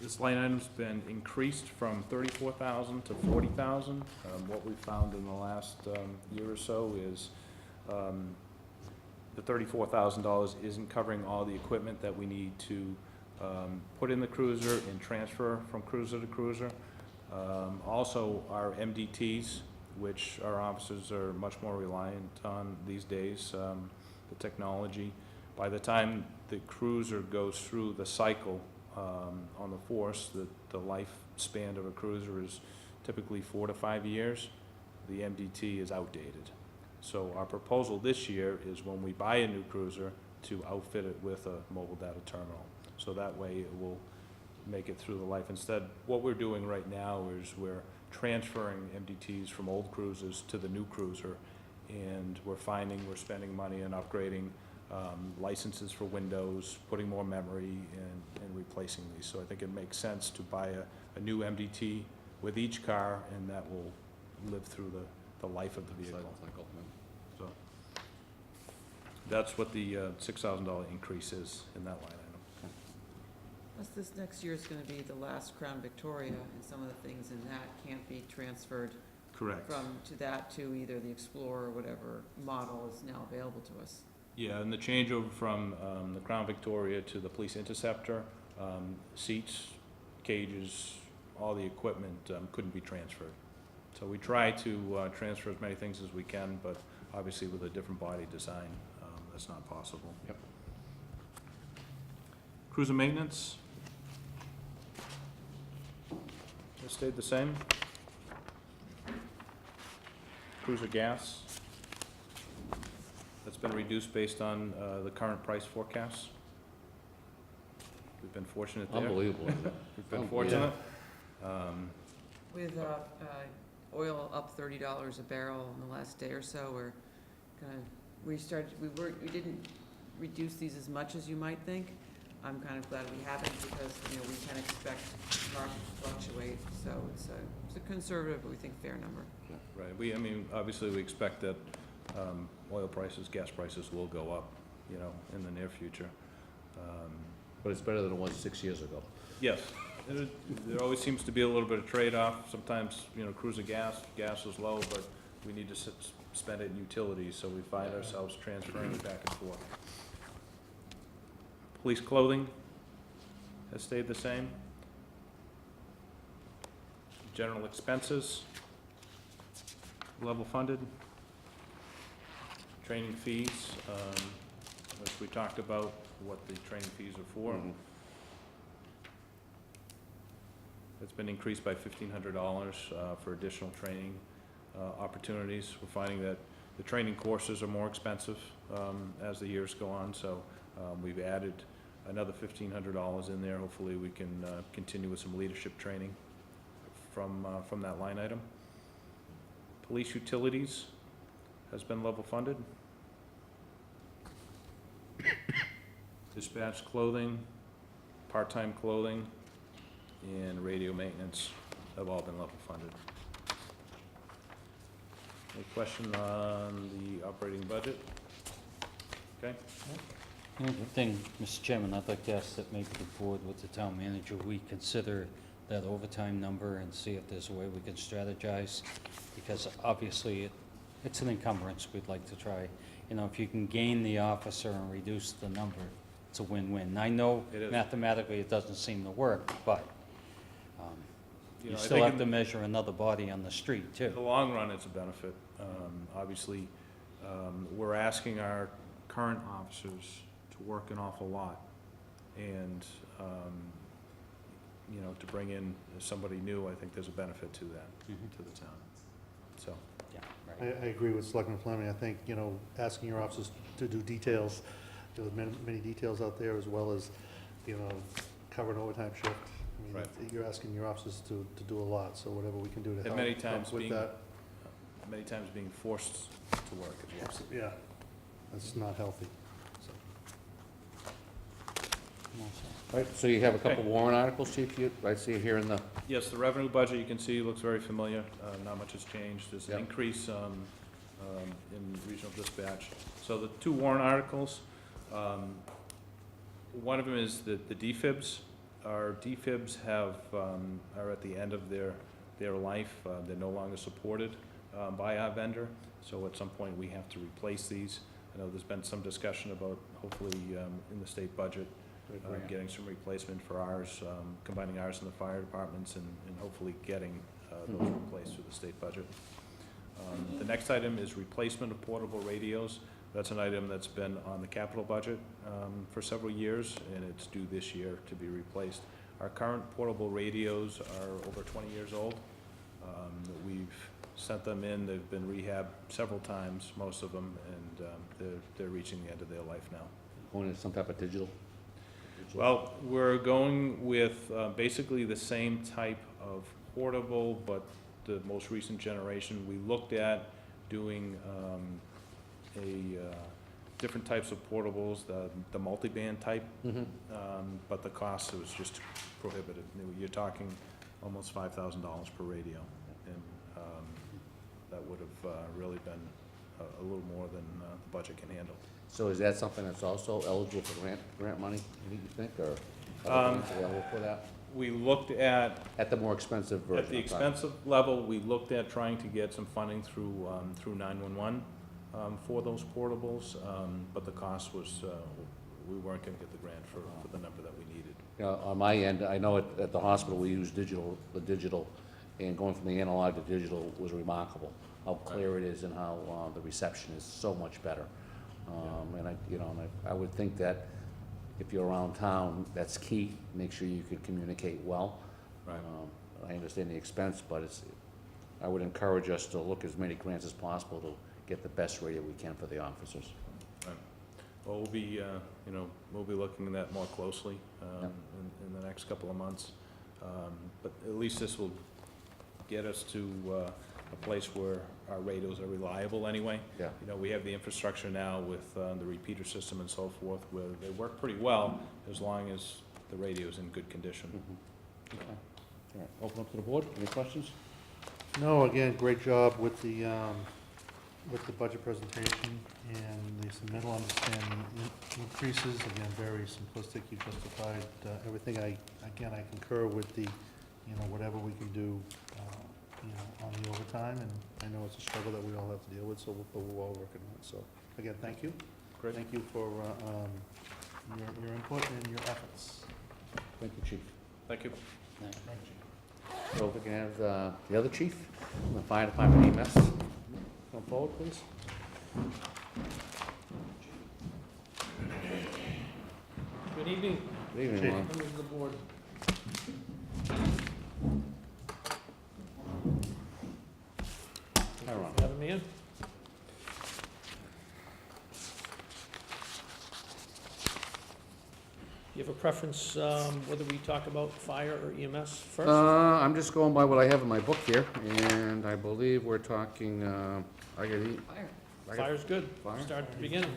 This line item's been increased from $34,000 to $40,000. What we found in the last year or so is the $34,000 isn't covering all the equipment that we need to put in the cruiser and transfer from cruiser to cruiser. Also, our MDTs, which our officers are much more reliant on these days, the technology. By the time the cruiser goes through the cycle on the force, the lifespan of a cruiser is typically 4 to 5 years. The MDT is outdated. So our proposal this year is when we buy a new cruiser to outfit it with a mobile data terminal. so that way it will make it through the life. Instead, what we're doing right now is we're transferring MDTs from old cruisers to the new cruiser, and we're finding we're spending money on upgrading licenses for Windows, putting more memory, and replacing these. So I think it makes sense to buy a new MDT with each car, and that will live through the life of the vehicle. Cycle, So that's what the $6,000 increase is in that line item. Plus, this next year is gonna be the last Crown Victoria, and some of the things in that can't be transferred Correct. to either the Explorer or whatever model is now available to us. Yeah, and the changeover from the Crown Victoria to the Police Interceptor, seats, cages, all the equipment couldn't be transferred. So we try to transfer as many things as we can, but obviously with a different body design, that's not possible. Yep. Cruiser maintenance. It stayed the same. Cruiser gas. That's been reduced based on the current price forecasts. We've been fortunate there. Unbelievable. We've been Oh, fortunate. With oil up $30 a barrel in the last day or so, we're gonna, we didn't reduce these as much as you might think. I'm kind of glad we haven't, because, you know, we can expect markets to fluctuate, so it's a conservative, but we think fair number. Right, I mean, obviously, we expect that oil prices, gas prices will go up, you know, in the near future. But it's better than it was 6 years ago. Yes, there always seems to be a little bit of trade-off. Sometimes, you know, cruiser gas is low, but we need to spend it in utilities, so we find ourselves transferring it back and forth. Police clothing has stayed the same. General expenses, level funded. Training fees, as we talked about, what the training fees are for. Mhm. It's been increased by $1,500 for additional training opportunities. We're finding that the training courses are more expensive as the years go on, so we've added another $1,500 in there. Hopefully we can continue with some leadership training from that line item. Police utilities has been level funded. Dispatch clothing, part-time clothing, and radio maintenance have all been level funded. Any question on the operating budget? Okay. The thing, Mr. Chairman, I'd like to ask that maybe the board with the town manager, we consider that overtime number and see if there's a way we can strategize, because obviously it's an encumbrance we'd like to try. You know, if you can gain the officer and reduce the number, it's a win-win. I know It is. mathematically it doesn't seem to work, but You you know, I still think have in- to measure another body on the street, In the too. long run, it's a benefit. Obviously, we're asking our current officers to work an awful lot, and, you know, to bring in somebody new, I think there's a benefit to that, Mhm. to the town. So, Yeah, I right. agree with Selectman Fleming. I think, you know, asking your officers to do details, there's many details out there, as well as, you know, cover an overtime shift. I mean, Right. you're asking your officers to do a lot, so whatever we can do to And help many times with being- that, many times being forced to work as well. yeah, that's not healthy. So, I'm all set. All right, so you have a couple warrant articles, Chief, I see here in the, Yes, the revenue budget, you can see, looks very familiar. Not much has changed. There's an Yep. increase in regional dispatch. So the two warrant articles, one of them is the defibs. Our defibs are at the end of their life. They're no longer supported by our vendor, so at some point we have to replace these. I know there's been some discussion about hopefully in the state budget, getting some replacement for ours, combining ours and the fire departments, and hopefully getting those replaced through the state budget. The next item is replacement of portable radios. That's an item that's been on the capital budget for several years, and it's due this year to be replaced. Our current portable radios are over 20 years old. We've sent them in, they've been rehabbed several times, most of them, and they're reaching the end of their life now. going into some type of digital Well, we're going with basically the same type of portable, but the most recent generation. We looked at doing different types of portables, the multi-band type, but the cost was just prohibitive. You're talking almost $5,000 per radio, and that would have really been a little more than the budget can handle. So is that something that's also eligible for grant money, you think, or other grants available for that? We looked at At the more expensive version? At the I'm sorry. expensive level, we looked at trying to get some funding through 911 for those portables, but the cost was, we weren't gonna get the grant for the number that we needed. You know, on my end, I know at the hospital, we use the digital, and going from the analog to digital was remarkable, how clear it is and how the reception is so much better. And I would think that if you're around town, that's key, make sure you can communicate well. Right. I understand the expense, but I would encourage us to look as many grants as possible to get the best radio we can for the officers. Right. Well, we'll be looking at that more closely Yep. in the next couple of months. But at least this will get us to a place where our radios are reliable anyway. Yeah. You know, we have the infrastructure now with the repeater system and so forth, where they work pretty well as long as the radio's in good condition. Okay. All right, open up to the board, any questions? No, again, great job with the budget presentation and the submittal, understanding increases, again, very simplistic, you justified everything. I concur with the, whatever we can do, on the overtime, and I know it's a struggle that we all have to deal with, but we're all working on it, so, again, thank you. Great. Thank you for your input and your efforts. Thank you, Chief. Thank you. So if we can have the other chief, the fire department EMS, come forward, please. Good evening, Good evening, Chief. Ron. members of the board. Hi, Ron. Thank you for having me in. Do you have a preference whether we talk about fire or EMS first? I'm just going by what I have in my book here, and I believe we're talking, I got Fire's good. Fire? Start at the beginning.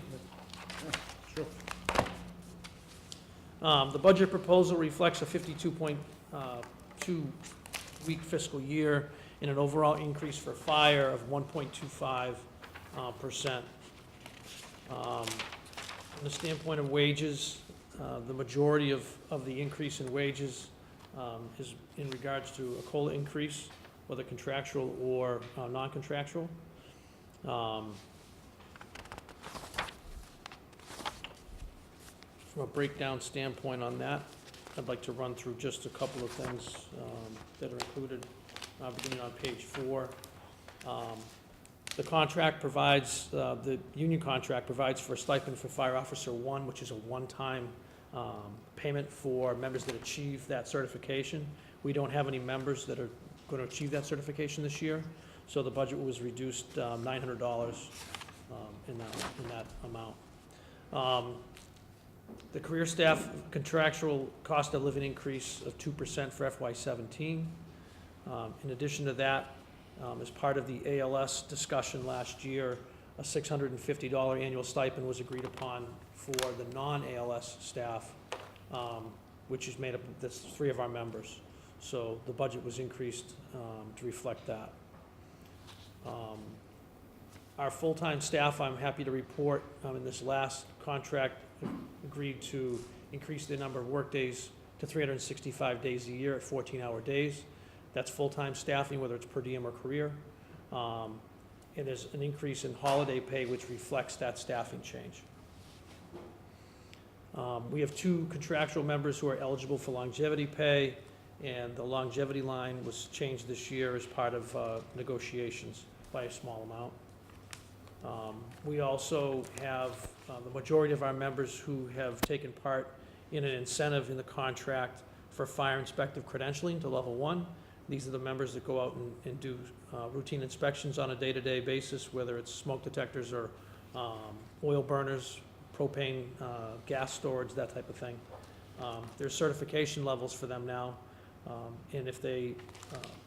Sure. The budget proposal reflects a 52.2 week fiscal year and an overall increase for fire of 1.25%. From the standpoint of wages, the majority of the increase in wages is in regards to a COLA increase, whether contractual or non-contractual. From a breakdown standpoint on that, I'd like to run through just a couple of things that are included, beginning on page 4. The contract provides, the union contract provides for a stipend for Fire Officer 1, which is a one-time payment for members that achieve that certification. We don't have any members that are going to achieve that certification this year, so the budget was reduced $900 in that amount. The career staff contractual cost of living increase of 2% for FY17. In addition to that, as part of the ALS discussion last year, a $650 annual stipend was agreed upon for the non-ALS staff, which is made up, that's 3 of our members. So the budget was increased to reflect that. Our full-time staff, I'm happy to report, in this last contract, agreed to increase the number of workdays to 365 days a year at 14-hour days. That's full-time staffing, whether it's per diem or career. And there's an increase in holiday pay, which reflects that staffing change. We have 2 contractual members who are eligible for longevity pay, and the longevity line was changed this year as part of negotiations by a small amount. We also have the majority of our members who have taken part in an incentive in the contract for fire inspective credentialing to level 1. These are the members that go out and do routine inspections on a day-to-day basis, whether it's smoke detectors or oil burners, propane, gas storage, that type of thing. There's certification levels for them now, and if they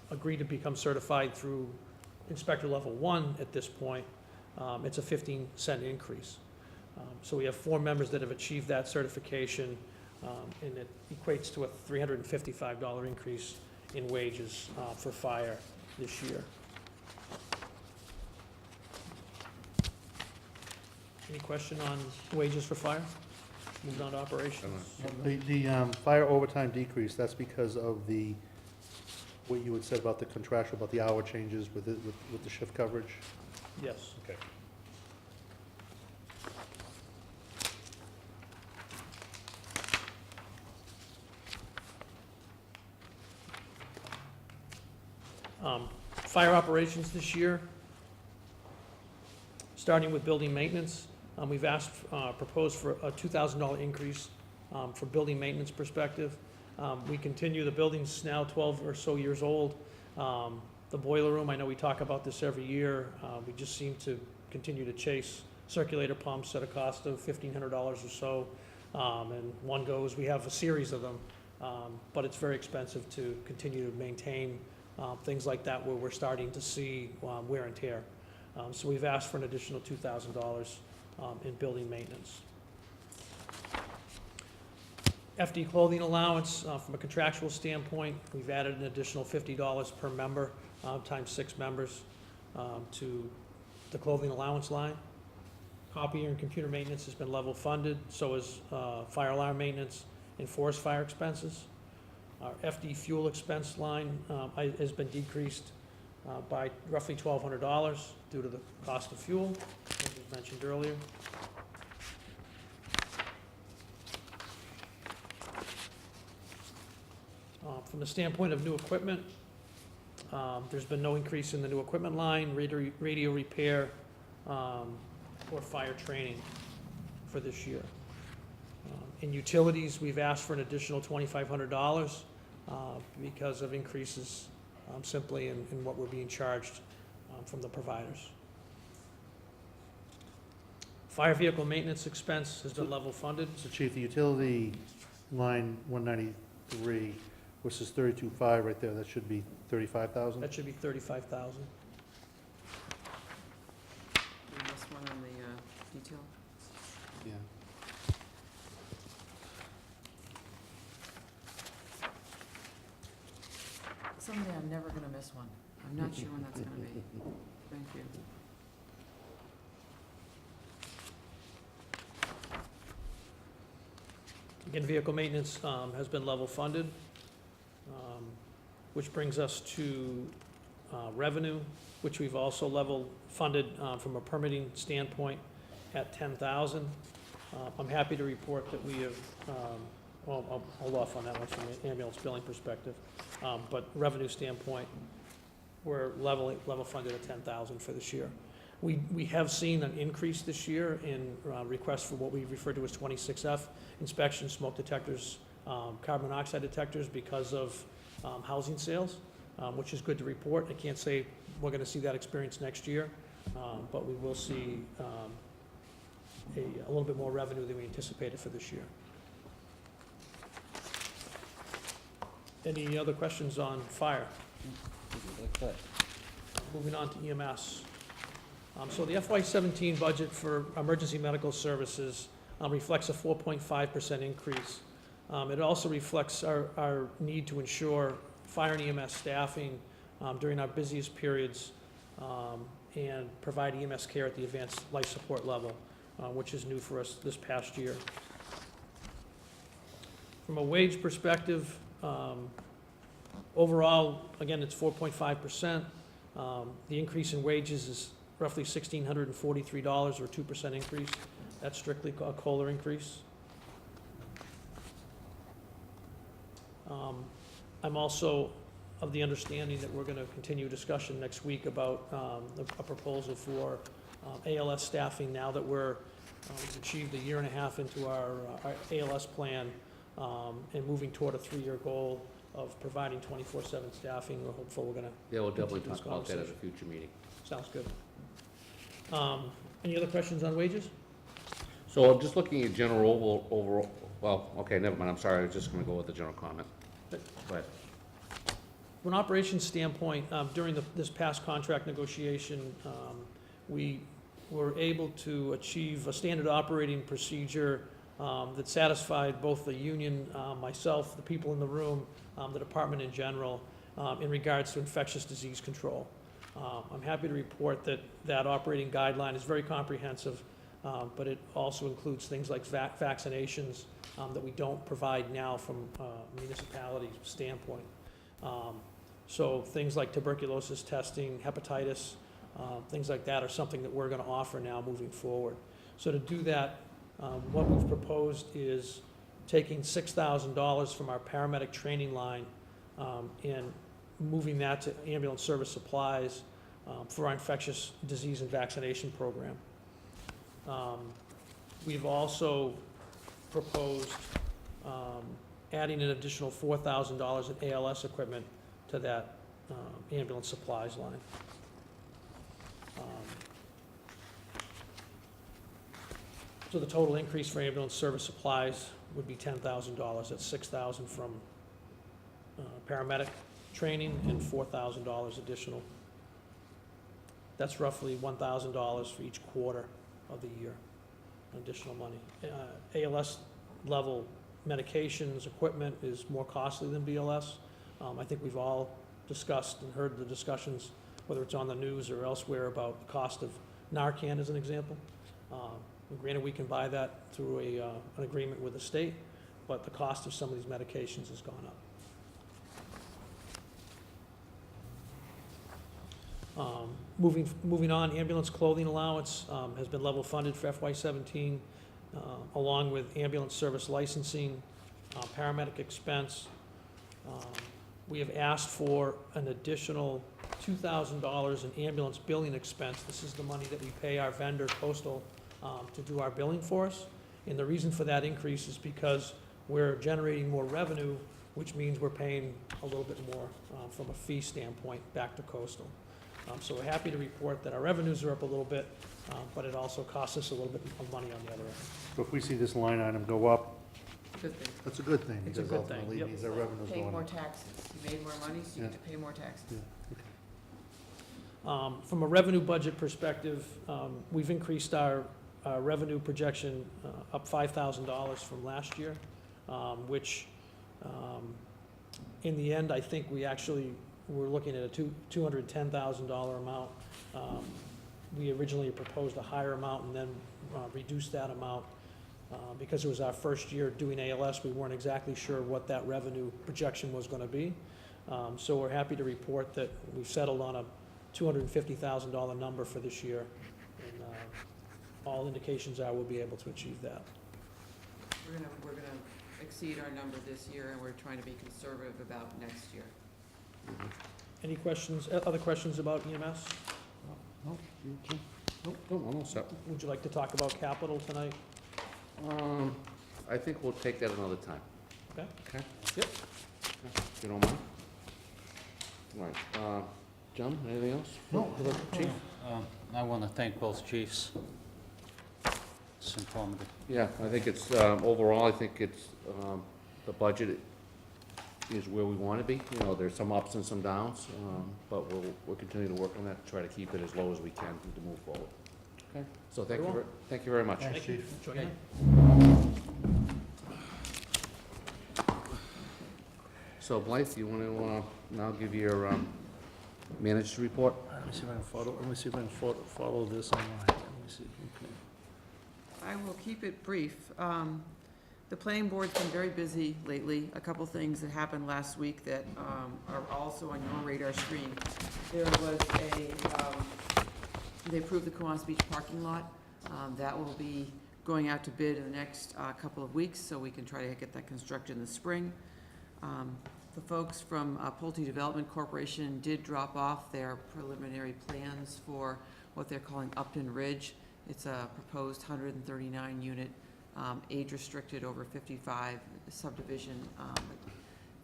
agree to become certified through Inspector Level 1 at this point, it's a 15-cent increase. So we have 4 members that have achieved that certification, and it equates to a $355 increase in wages for fire this year. Any question on wages for fire? Moving on to operations. The fire overtime decrease, that's because of the, what you had said about the contractual, about the hour changes with the shift coverage? Yes. Okay. Fire operations this year, starting with building maintenance, we've proposed for a $2,000 increase for building maintenance perspective. We continue, the building's now 12 or so years old. The boiler room, I know we talk about this every year, we just seem to continue to chase circulator pumps at a cost of $1,500 or so. And one goes, we have a series of them, but it's very expensive to continue to maintain things like that where we're starting to see wear and tear. So we've asked for an additional $2,000 in building maintenance. FD clothing allowance, from a contractual standpoint, we've added an additional $50 per member, times 6 members, to the clothing allowance line. Copier and computer maintenance has been level funded, so is fire alarm maintenance and forest fire expenses. Our FD fuel expense line has been decreased by roughly $1,200 due to the cost of fuel, as was mentioned earlier. From the standpoint of new equipment, there's been no increase in the new equipment line, radio repair, or fire training for this year. In utilities, we've asked for an additional $2,500 because of increases simply in what we're being charged from the providers. Fire vehicle maintenance expense has been level funded. So Chief, the utility line 193 versus 32.5 right there, that should be 35,000? That should be $35,000. And this one on the detail? Yeah. Someday I'm never gonna miss one. I'm not sure when that's gonna be. Thank you. Again, vehicle maintenance has been level funded, which brings us to revenue, which we've also level funded from a permitting standpoint at $10,000. I'm happy to report that we have, well, I'll hold off on that one from an ambulance billing perspective, but revenue standpoint, we're level funded at $10,000 for this year. We have seen an increase this year in requests for what we refer to as 26F inspections, smoke detectors, carbon monoxide detectors because of housing sales, which is good to report. I can't say we're going to see that experience next year, but we will see a little bit more revenue than we anticipated for this year. Any other questions on fire? Moving on to EMS. So the FY17 budget for emergency medical services reflects a 4.5% increase. It also reflects our need to ensure fire and EMS staffing during our busiest periods and provide EMS care at the advanced life support level, which is new for us this past year. From a wage perspective, overall, again, it's 4.5%. The increase in wages is roughly $1,643, or 2% increase. That's strictly a COLA increase. I'm also of the understanding that we're going to continue discussion next week about a proposal for ALS staffing now that we've achieved a year and a half into our ALS plan and moving toward a 3-year goal of providing 24/7 staffing. We're hopeful we're going to. Yeah, we'll definitely Continue this talk about that at a conversation. future meeting. Sounds good. Any other questions on wages? So I'm just looking at general well, okay, never mind, I'm sorry, I was just gonna go with the general comment. Go ahead. From an operations standpoint, during this past contract negotiation, we were able to achieve a standard operating procedure that satisfied both the union, myself, the people in the room, the department in general, in regards to infectious disease control. I'm happy to report that that operating guideline is very comprehensive, but it also includes things like vaccinations that we don't provide now from a municipality standpoint. So things like tuberculosis testing, hepatitis, things like that are something that we're going to offer now moving forward. So to do that, what we've proposed is taking $6,000 from our paramedic training line and moving that to ambulance service supplies for our infectious disease and vaccination program. We've also proposed adding an additional $4,000 in ALS equipment to that ambulance supplies line. So the total increase for ambulance service supplies would be $10,000. That's $6,000 from paramedic training and $4,000 additional. That's roughly $1,000 for each quarter of the year, additional money. ALS level medications, equipment is more costly than BLS. I think we've all discussed and heard the discussions, whether it's on the news or elsewhere, about the cost of Narcan as an example. Granted, we can buy that through an agreement with the state, but the cost of some of these medications has gone up. Moving on, ambulance clothing allowance has been level funded for FY17, along with ambulance service licensing, paramedic expense. We have asked for an additional $2,000 in ambulance billing expense. This is the money that we pay our vendor, Coastal, to do our billing for us. And the reason for that increase is because we're generating more revenue, which means we're paying a little bit more from a fee standpoint back to Coastal. So we're happy to report that our revenues are up a little bit, but it also costs us a little bit of money on the other end. So if we see this line item go up, Good thing. that's a good thing, It's a because good thing, ultimately it yep. means our revenue's Paying going more up. taxes. You made more money, so you get to pay more taxes. Yeah. From a revenue budget perspective, we've increased our revenue projection up $5,000 from last year, which in the end, I think we actually were looking at a $210,000 amount. We originally proposed a higher amount and then reduced that amount because it was our first year doing ALS. We weren't exactly sure what that revenue projection was going to be. So we're happy to report that we've settled on a $250,000 number for this year, and all indications are we'll be able to achieve that. We're gonna exceed our number this year, and we're trying to be conservative about next year. Any questions, other questions about EMS? No, I'm all set. Would you like to talk about capital tonight? I think we'll take that another time. Okay. Okay? Yep. If you don't mind. All right, John, anything else? No. Chief? I want to thank both chiefs. It's informative. Yeah, I think it's, overall, I think it's, the budget is where we want to be. You know, there's some ups and some downs, but we'll continue to work on that, to try to keep it as low as we can to move forward. Okay? So thank Very you, thank you very much. Thanks, Chief. Enjoy your Okay. night. So Blythe, you want to now give your manager's report? Let me see if I can follow this online. Let me see. Okay. I will keep it brief. The planning board's been very busy lately. A couple things that happened last week that are also on your radar screen. There was they approved the Kiwanis Beach parking lot. That will be going out to bid in the next couple of weeks, so we can try to get that constructed in the spring. The folks from Pulte Development Corporation did drop off their preliminary plans for what they're calling Upton Ridge. It's a proposed 139-unit, age-restricted over 55 subdivision,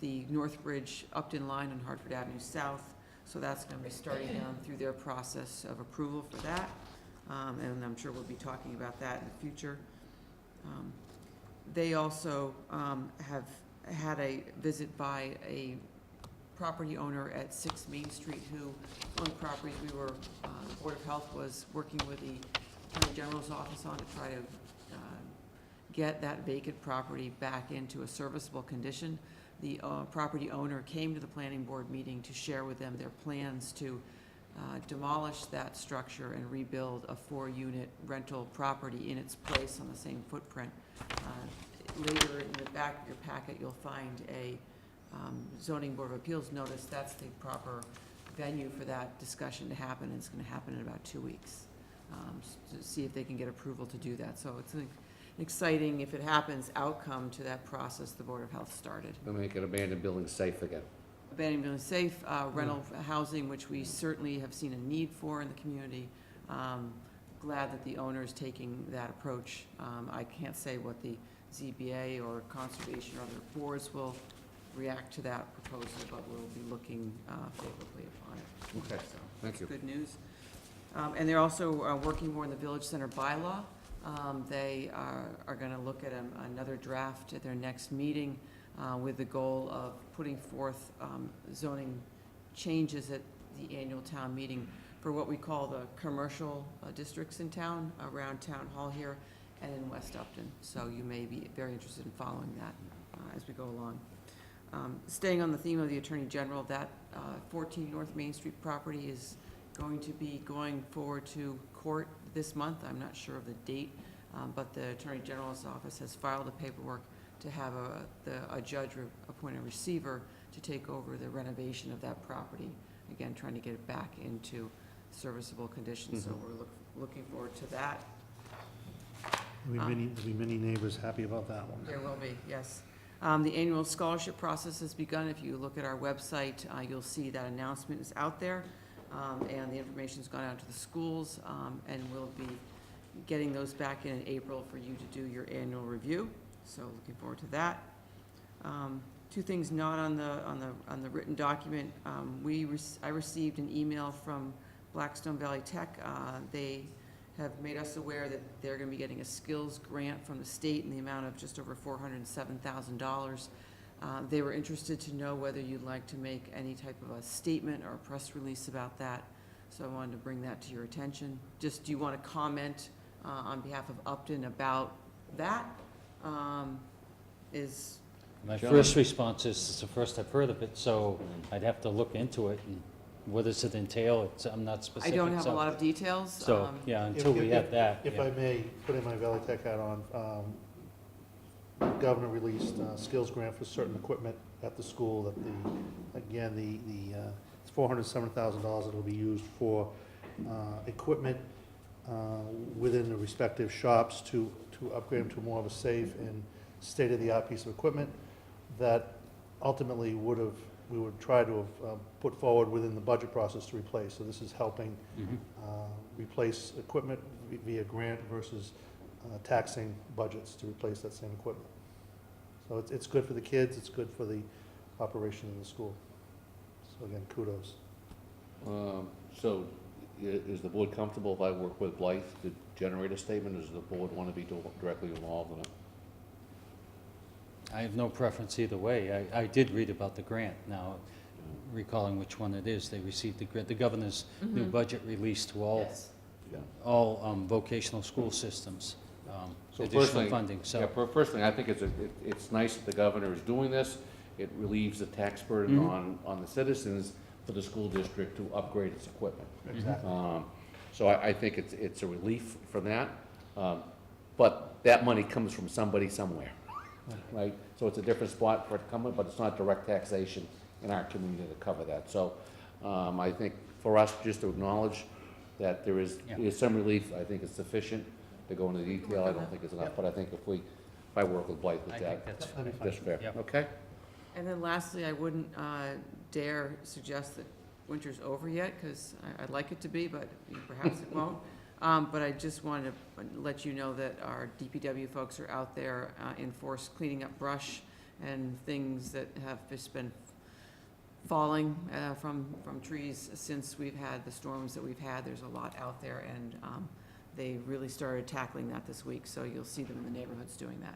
the North Bridge Upton line on Hartford Avenue South. So that's going to be starting down through their process of approval for that. And I'm sure we'll be talking about that in the future. They also have had a visit by a property owner at 6 Main Street who, on properties we were, the Board of Health was working with the Attorney General's office on to try to get that vacant property back into a serviceable condition. The property owner came to the planning board meeting to share with them their plans to demolish that structure and rebuild a 4-unit rental property in its place on the same footprint. Later in the back of your packet, you'll find a zoning board of appeals notice. That's the proper venue for that discussion to happen, and it's gonna happen in about 2 weeks. To see if they can get approval to do that. So it's an exciting, if it happens, outcome to that process the Board of Health started. To make an abandoned building safe again. Abandoned buildings safe, rental housing, which we certainly have seen a need for in the community. Glad that the owner is taking that approach. I can't say what the ZBA or conservation or other boards will react to that proposal, but we'll be looking favorably upon it. Okay, So, thank you. Good news. And they're also working more on the Village Center bylaw. They are gonna look at another draft at their next meeting with the goal of putting forth zoning changes at the annual town meeting for what we call the commercial districts in town, around Town Hall here and in West Upton. So you may be very interested in following that as we go along. Staying on the theme of the Attorney General, that 14 North Main Street property is going to be going forward to court this month. I'm not sure of the date, but the Attorney General's office has filed the paperwork to have a judge appoint a receiver to take over the renovation of that property. Again, trying to get it back into serviceable condition, so we're looking forward to that. There'll be many neighbors happy about that one. There will be, yes. The annual scholarship process has begun. If you look at our website, you'll see that announcement is out there, and the information's gone out to the schools, and we'll be getting those back in April for you to do your annual review. So looking forward to that. Two things not on the written document. I received an email from Blackstone Valley Tech. They have made us aware that they're going to be getting a skills grant from the state in the amount of just over $407,000. They were interested to know whether you'd like to make any type of a statement or a press release about that. So I wanted to bring that to your attention. Just, do you want to comment on behalf of Upton about that? My first response is, it's the first I've heard of it, so I'd have to look into it, and what does it entail? I'm not I specific. don't have a so- lot of details. So, yeah, until we have that. If yeah. I may, put in my Valley Tech hat on, the governor released skills grant for certain equipment at the school that it's $407,000 that will be used for equipment within the respective shops to upgrade them to more of a safe and state-of-the-art piece of equipment that ultimately we would try to have put forward within the budget process to replace. So this is helping replace equipment via grant versus taxing budgets to replace that same equipment. So it's good for the kids, it's good for the operation of the school. So again, kudos. So is the board comfortable if I work with Blythe to generate a statement? Does the board want to be directly involved in it? I have no preference either way. I did read about the grant now, recalling which one it is. They received the grant, the governor's new budget released to all, Yes. all vocational school systems, So additional personally- funding, so. Yeah, first thing, I think it's nice that the governor is doing this. It relieves the tax burden on the citizens for the school district to upgrade its equipment. Exactly. So I think it's a relief from that. But that money comes from somebody somewhere, right? So it's a different spot for it to come in, but it's not direct taxation in our community to cover that. So I think for us, just to acknowledge that there is some relief, I think it's sufficient. To go into detail, I don't think it's enough, but I think if I work with Blythe with I that, think that's That'd be fine. that's fair, Yep. okay? And then lastly, I wouldn't dare suggest that winter's over yet, because I'd like it to be, but perhaps it won't. But I just wanted to let you know that our DPW folks are out there in force cleaning up brush and things that have just been falling from trees since we've had the storms that we've had. There's a lot out there, and they really started tackling that this week, so you'll see them in the neighborhoods doing that.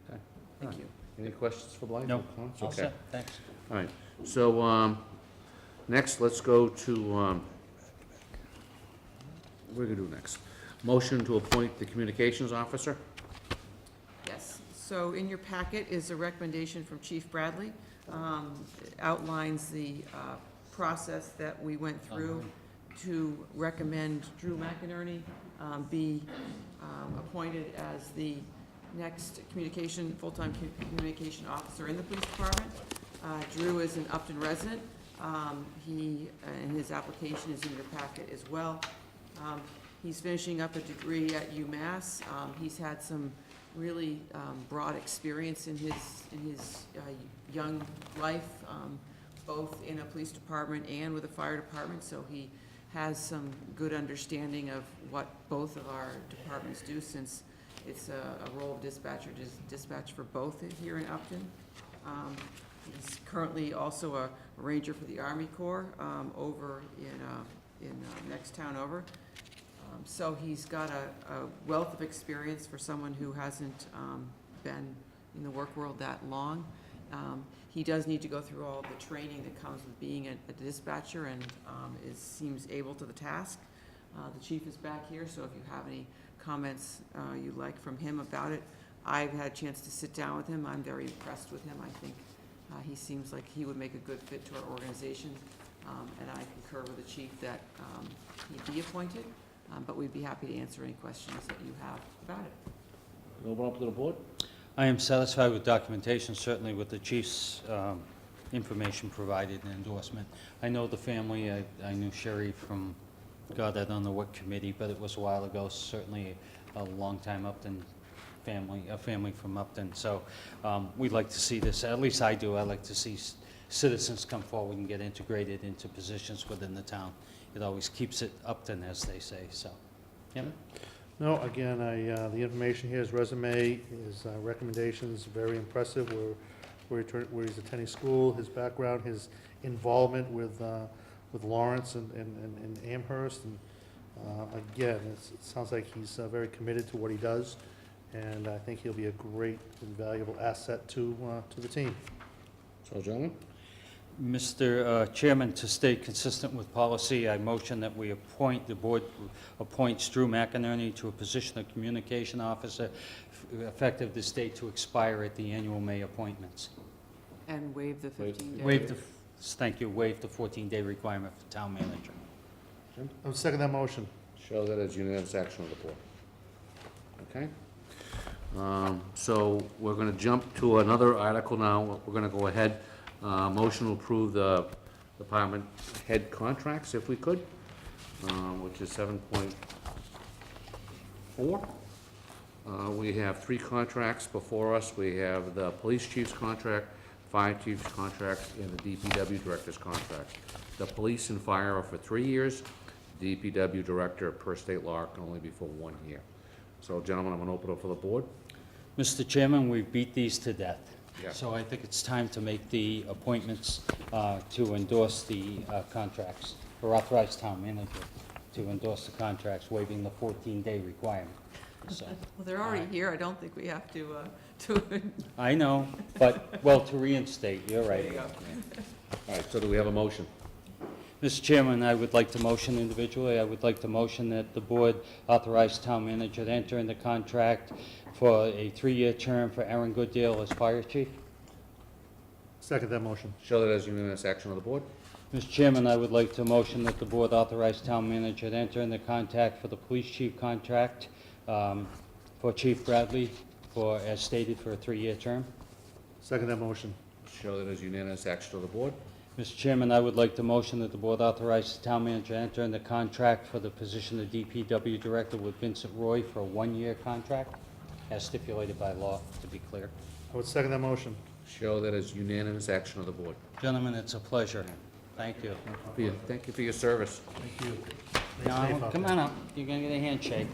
Okay. Thank you. Any questions for Blythe? No. Comments? All Okay. set, thanks. All right, so, next, let's go to, what are we gonna do next? Motion to appoint the communications officer? Yes, so in your packet is a recommendation from Chief Bradley. It outlines the process that we went through to recommend Drew McInerney be appointed as the next full-time communication officer in the police department. Drew is an Upton resident. And his application is in your packet as well. He's finishing up a degree at UMass. He's had some really broad experience in his young life, both in a police department and with a fire department, so he has some good understanding of what both of our departments do, since it's a role of dispatch for both here in Upton. He's currently also a ranger for the Army Corps over in next town over. So he's got a wealth of experience for someone who hasn't been in the work world that long. He does need to go through all the training that comes with being a dispatcher, and seems able to the task. The chief is back here, so if you have any comments you'd like from him about it. I've had a chance to sit down with him. I'm very impressed with him. I think he seems like he would make a good fit to our organization, and I concur with the chief that he be appointed, but we'd be happy to answer any questions that you have about it. Open up to the board? I am satisfied with documentation, certainly with the chief's information provided and endorsement. I know the family, I knew Sherry from, God, I don't know what committee, but it was a while ago, certainly a long-time Upton family, a family from Upton. So we'd like to see this, at least I do, I like to see citizens come forward and get integrated into positions within the town. It always keeps it Upton, as they say, so. Yep. No, again, the information here, his resume, his recommendations, very impressive, where he's attending school, his background, his involvement with Lawrence and Amherst, and again, it sounds like he's very committed to what he does, and I think he'll be a great and valuable asset to the team. So, gentlemen? Mr. Chairman, to stay consistent with policy, I motion that the board appoints Drew McInerney to a position of communication officer effective this date to expire at the annual May appointments. And waive the 15-day. Thank you, waive the 14-day requirement for town manager. I would second that motion. Show that as unanimous action of the board. Okay? So we're gonna jump to another article now. We're gonna go ahead. Motion to approve the department head contracts, if we could, which is 7.4. We have 3 contracts before us. We have the police chief's contract, fire chief's contract, and the DPW director's contract. The police and fire are for 3 years. DPW director, per state law, can only be for 1 year. So, gentlemen, I'm gonna open up for the board. Mr. Chairman, we beat these to death. Yeah. So I think it's time to make the appointments to endorse the contracts, or authorize town manager to endorse the contracts, waiving the 14-day requirement. So, Well, they're already here. I don't think we have to, I know, but, well, to reinstate, you're there right. you go. All right, so do we have a motion? Mr. Chairman, I would like to motion individually, I would like to motion that the board authorize town manager to enter into contract for a 3-year term for Aaron Goodale as fire chief. Second that motion. Show that as unanimous action of the board. Mr. Chairman, I would like to motion that the board authorize town manager to enter into contact for the police chief contract for Chief Bradley as stated, for a 3-year term. Second that motion. Show that as unanimous action of the board. Mr. Chairman, I would like to motion that the board authorize the town manager to enter into contract for the position of DPW director with Vincent Roy for a 1-year contract, as stipulated by law, to be clear. I would second that motion. Show that as unanimous action of the board. Gentlemen, it's a pleasure. Thank you. Thank you for your service. Thank you. Now, come on up. You're going to get a handshake.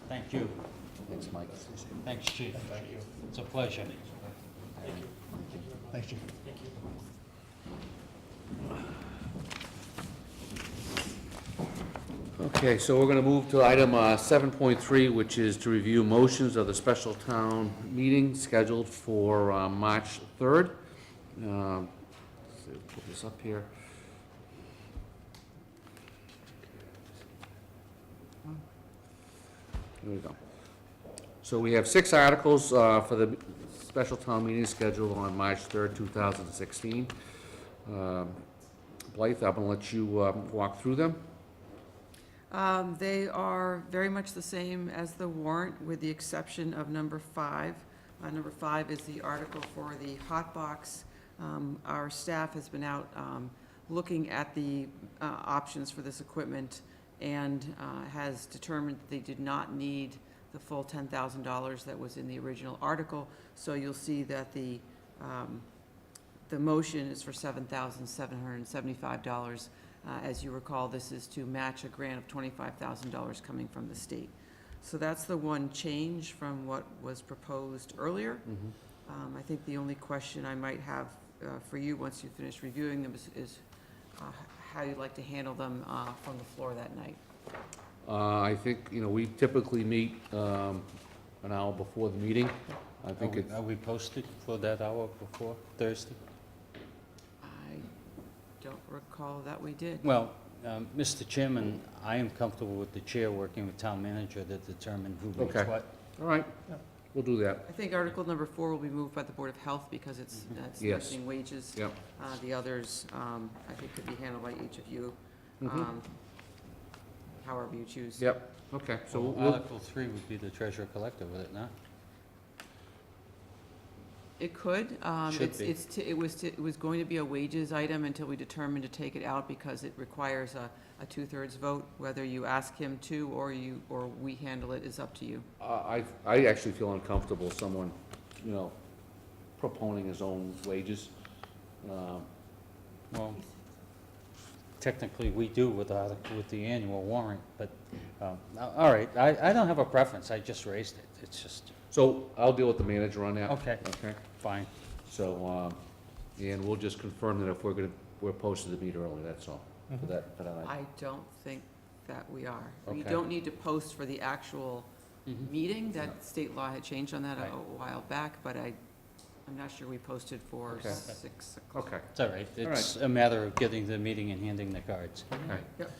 Thank you. Thanks, Mike. Thanks, Chief. Thank you. It's a pleasure. Thanks, Chief. Okay, so we're gonna move to item 7.3, which is to review motions of the special town meeting scheduled for March 3rd. Let's see, put this up here. Here we go. So we have 6 articles for the special town meeting scheduled on March 3rd, 2016. Blythe, I'm gonna let you walk through them. They are very much the same as the warrant, with the exception of number 5. Number 5 is the article for the hot box. Our staff has been out looking at the options for this equipment and has determined that they did not need the full $10,000 that was in the original article. So you'll see that the motion is for $7,775. As you recall, this is to match a grant of $25,000 coming from the state. So that's the one change from what was proposed earlier. I think the only question I might have for you, once you finish reviewing them, is how you'd like to handle them from the floor that night. I think, we typically meet an hour before the meeting. I think it's, Are we posted for that hour before Thursday? I don't recall that we did. Well, Mr. Chairman, I am comfortable with the chair working with town manager to determine who reads Okay. what. all right, we'll do that. I think article number 4 will be moved by the Board of Health because it's Yes. nursing wages. Yep. The others, I think, could be handled by each of you, Mhm. however you choose. Yep, okay, so So we'll, Article 3 would be the treasurer collector, would it not? It could. Should be. It was going to be a wages item until we determined to take it out because it requires a 2/3 vote. Whether you ask him to or we handle it is up to you. I actually feel uncomfortable someone, proponing his own wages. Well, technically, we do with the annual warrant, but, all right, I don't have a preference, I just raised it, it's just, So I'll deal with the manager on that. okay, Okay, fine. so, and we'll just confirm that if we're posted to meet early, that's all, for that night. I don't think that we are. We Okay. don't need to post for the actual Mhm. meeting. That state law had changed on that a Right. while back, but I'm not sure we posted for Okay. 6 o'clock. Okay, It's all right, it's a matter of getting to the meeting and handing the cards. okay. Yep.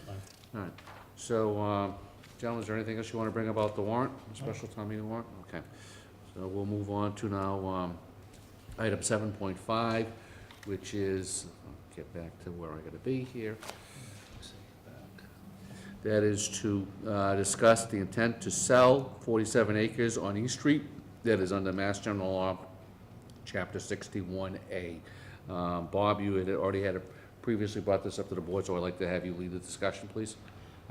All right, so, gentlemen, is there anything else you want to bring about the warrant, the special town meeting warrant? Okay, so we'll move on to now, item 7.5, which is, I'll get back to where I gotta be here. That is to discuss the intent to sell 47 acres on East Street that is under Mass General Law, Chapter 61A. Bob, you had already previously brought this up to the board, so I'd like to have you lead the discussion, please.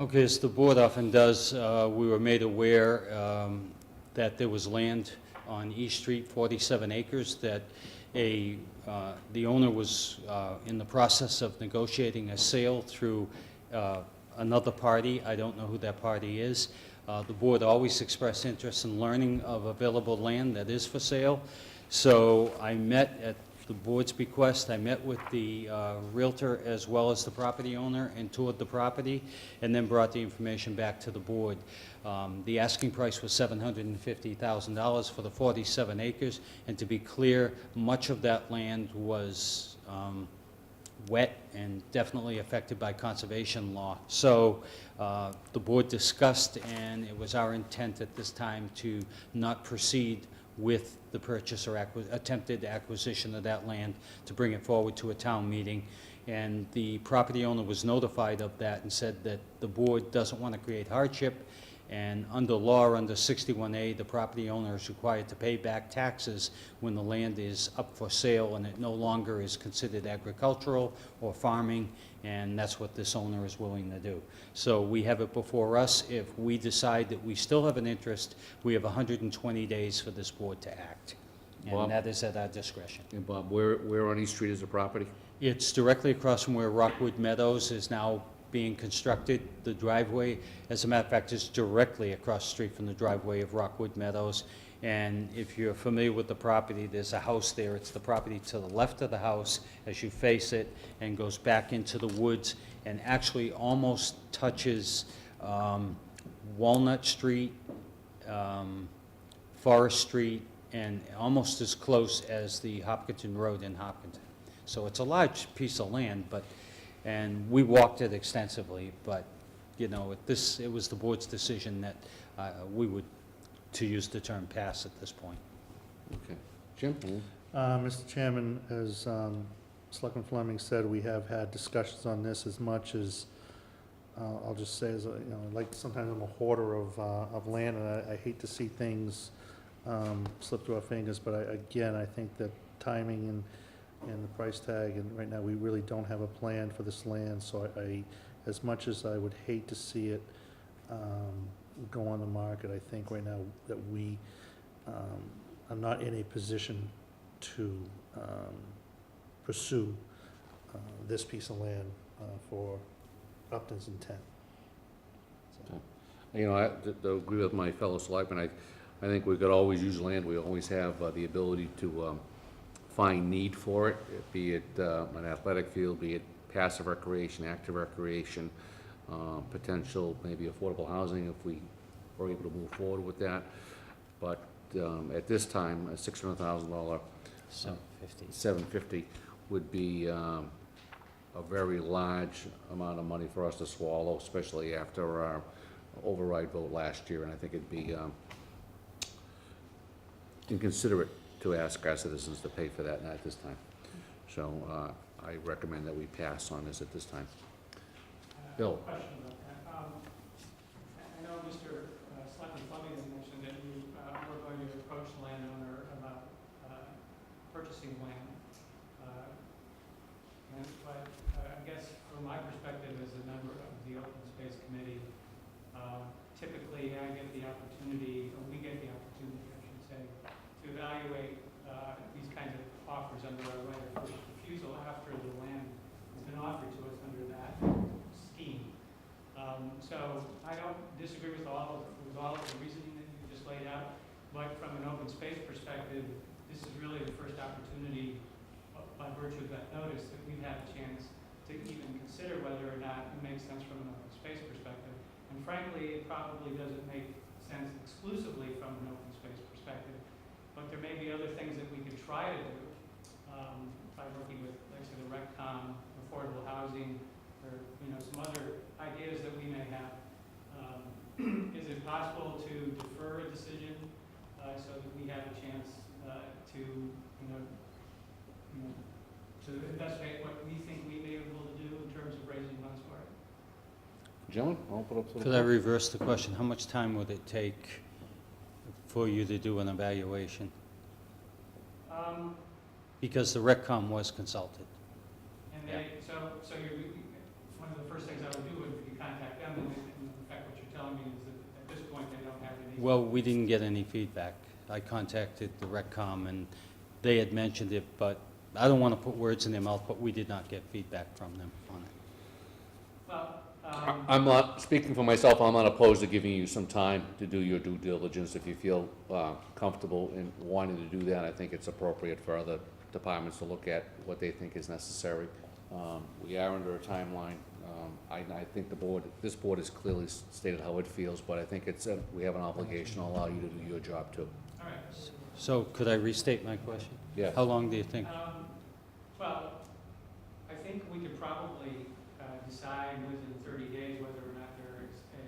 Okay, as the board often does, we were made aware that there was land on East Street, 47 acres, that the owner was in the process of negotiating a sale through another party. I don't know who that party is. The board always expressed interest in learning of available land that is for sale. So I met at the board's bequest, I met with the Realtor as well as the property owner and toured the property, and then brought the information back to the board. The asking price was $750,000 for the 47 acres, and to be clear, much of that land was wet and definitely affected by conservation law. So the board discussed, and it was our intent at this time to not proceed with the purchase or attempted acquisition of that land, to bring it forward to a town meeting. And the property owner was notified of that and said that the board doesn't want to create hardship. And under law, under 61A, the property owner is required to pay back taxes when the land is up for sale and it no longer is considered agricultural or farming, and that's what this owner is willing to do. So we have it before us. If we decide that we still have an interest, we have 120 days for this board to act. Bob? And that is at our discretion. And Bob, where on East Street is the property? It's directly across from where Rockwood Meadows is now being constructed. The driveway, as a matter of fact, is directly across the street from the driveway of Rockwood Meadows. And if you're familiar with the property, there's a house there. It's the property to the left of the house as you face it, and goes back into the woods and actually almost touches Walnut Street, Forest Street, and almost as close as the Hopkinton Road in Hopkinton. So it's a large piece of land, and we walked it extensively, but, you know, it was the board's decision that we would, to use the term pass at this point. Okay. Jim? Mr. Chairman, as Selectman Fleming said, we have had discussions on this as much as, I'll just say, as like sometimes I'm a hoarder of land, and I hate to see things slip through our fingers, but again, I think that timing and the price tag, and right now, we really don't have a plan for this land, so as much as I would hate to see it go on the market, I think right now that we are not in a position to pursue this piece of land for Upton's intent. So, You know, to agree with my fellow selectmen, I think we could always use land. We always have the ability to find need for it, be it an athletic field, be it passive recreation, active recreation, potential maybe affordable housing if we were able to move forward with that. But at this time, a $600,000 $750 would be a very large amount of money for us to swallow, especially after our override vote last year, and I think it'd be inconsiderate to ask our citizens to pay for that at this time. So I recommend that we pass on this at this time. Bill? Question about that. I know Mr. Selectman Fleming has mentioned that you were going to approach the landowner about purchasing land. But I guess from my perspective as a member of the Open Space Committee, typically I get the opportunity, or we get the opportunity, I should say, to evaluate these kinds of offers under our right of first refusal after the land has been offered to us under that scheme. So I don't disagree with all of the reasoning that you just laid out, but from an open space perspective, this is really the first opportunity by virtue of that notice that we've had a chance to even consider whether or not it makes sense from an open space perspective. And frankly, it probably doesn't make sense exclusively from an open space perspective, but there may be other things that we could try to do by working with, like I said, the RecCom, affordable housing, or some other ideas that we may have. Is it possible to defer a decision so that we have a chance to to investigate what we think we may be able to do in terms of raising funds for it? Gentlemen, I'll put up to the Could I reverse the question? How much time would it take for you to do an evaluation? Because the RecCom was consulted. And so one of the first things I would do would be contact them, and in fact what you're telling me is that at this point they don't have any. Well, we didn't get any feedback. I contacted the RecCom, and they had mentioned it, but I don't want to put words in their mouth, but we did not get feedback from them on it. Well, I'm not, speaking for myself, I'm not opposed to giving you some time to do your due diligence. If you feel comfortable in wanting to do that, I think it's appropriate for other departments to look at what they think is necessary. We are under a timeline. I think this board has clearly stated how it feels, but I think we have an obligation to allow you to do your job too. all right. So could I restate my question? Yes. How long do you think? Well, I think we could probably decide within 30 days whether or not there is a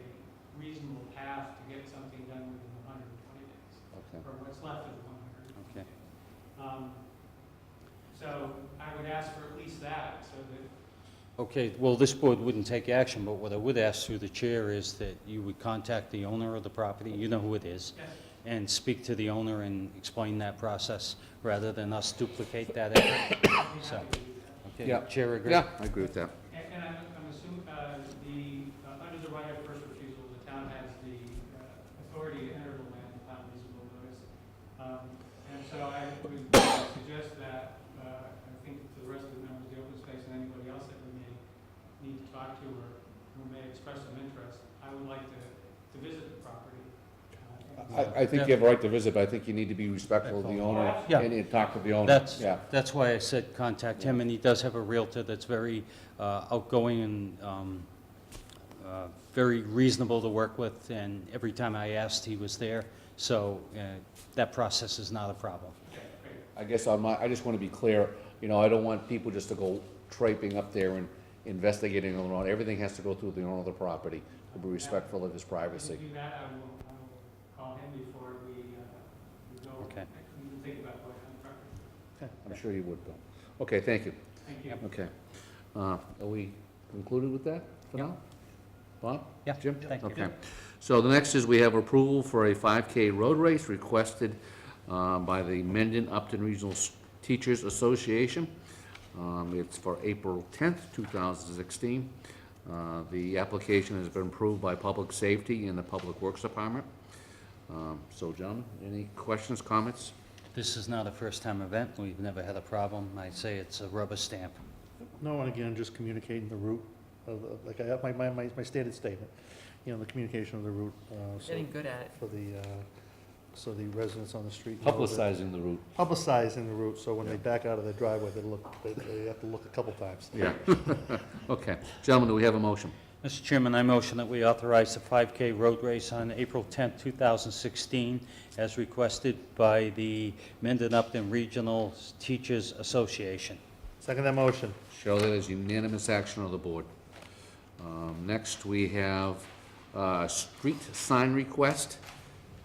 reasonable path to get something done within 120 days, Okay. or what's left of the 120 Okay. days. So I would ask for at least that, so that, Okay, well, this board wouldn't take action, but what I would ask through the chair is that you would contact the owner of the property, you know who it is, yes, and speak to the owner and explain that process, rather than us duplicate that effort. I'd be So, happy to do that. okay, Yeah. chair agree? Yeah, I agree with that. And I'm assuming, under the right of first refusal, the town has the authority to enter the land without reasonable notice. And so I would suggest that, I think to the rest of the members of the open space and anybody else that we may need to talk to or who may express some interest, I would like to visit the property. I think you have a right to visit, but I think you need to be respectful of the owner Yeah. and talk to the owner. That's why I said contact him, and he does have a Realtor that's very outgoing and very reasonable to work with, and every time I asked, he was there. So that process is not a problem. I guess I just want to be clear, you know, I don't want people just to go traipsing up there and investigating on their own. Everything has to go through the owner of the property, to be respectful of his If privacy. you do that, I will call him before we go. Okay. We can think about going on the property. I'm sure you would, Bill. Okay, thank you. Thank you. Okay. Are we concluded with that for now? Bob? Yeah, Jim? thank you. Okay. So the next is we have approval for a 5K road race requested by the Mendon Upton Regional Teachers Association. It's for April 10th, 2016. The application has been approved by Public Safety and the Public Works Department. So, gentlemen, any questions, comments? This is not a first-time event. We've never had a problem. I say it's a rubber stamp. No, and again, just communicating the route, like I have my standard statement, you know, the communication of the route, so Getting good at it. for the, so the residents on the street. know that- Publicizing the route. Publicizing the route, so when they back out of their driveway, they have to look a couple times. Yeah. Okay. Gentlemen, do we have a motion? Mr. Chairman, I motion that we authorize the 5K road race on April 10th, 2016, as requested by the Mendon Upton Regional Teachers Association. Second that motion. Show that as unanimous action of the board. Next, we have a street sign request,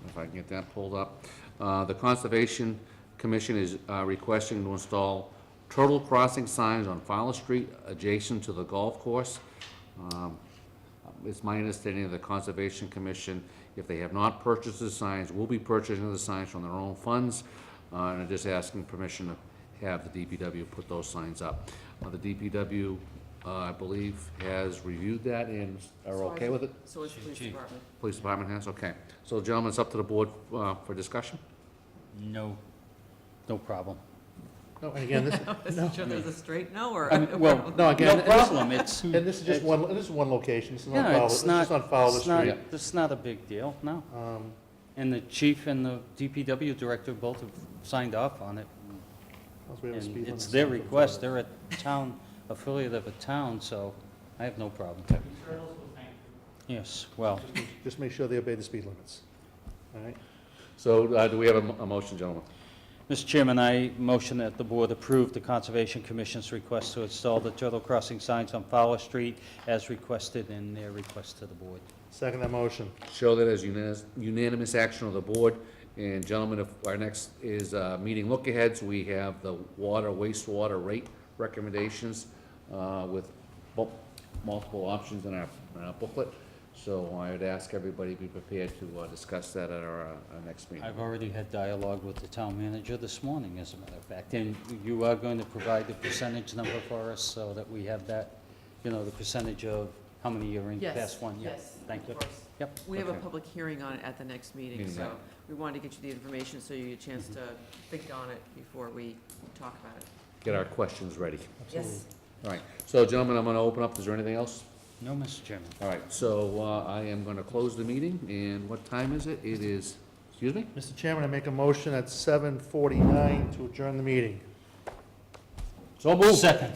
if I can get that pulled up. The Conservation Commission is requesting to install turtle crossing signs on Fowler Street adjacent to the golf course. It's my understanding of the Conservation Commission, if they have not purchased the signs, will be purchasing the signs from their own funds, and are just asking permission to have the DPW put those signs up. The DPW, I believe, has reviewed that and are So okay with it? So is the police Chief. department. Police Department has, okay. So, gentlemen, it's up to the board for discussion. No problem. No, and again, this, no, Sure there's a straight no, or? Well, no, again. no problem. It's, And this is just one, this is one location, this is on yeah, Fowler, it's this not, is on Fowler it's not, Street. it's not a big deal, no. Um, And the chief and the DPW director both have signed off on it. plus we have a speed And limit it's their sign. request. They're a town, affiliate of a town, so I have no problem. Turtles will thank you. Yes, well, Just make sure they obey the speed limits, all right? So, do we have a motion, gentlemen? Mr. Chairman, I motion that the board approve the Conservation Commission's request to install the turtle crossing signs on Fowler Street as requested in their request to the board. Second that motion. Show that as unanimous action of the board. And gentlemen, if our next is meeting look-aheads, we have the water, wastewater rate recommendations with multiple options in our booklet. So I would ask everybody to be prepared to discuss that at our next meeting. I've already had dialogue with the town manager this morning, as a matter of fact. And you are going to provide the percentage number for us so that we have that, you know, the percentage of how many are in Yes, class one? Yeah. yes, Thank you. of course. Yep. We have a Okay. public hearing on it at the next meeting, Meeting, so right. we wanted to get you the information so you get a chance to think on it before we talk about it. Get our questions ready. Yes. All right, so gentlemen, I'm going to open up. Is there anything else? No, Mr. Chairman. All right, so I am going to close the meeting, and what time is it? It is, excuse me? Mr. Chairman, I make a motion at 7:49 to adjourn the meeting. So moved. Second.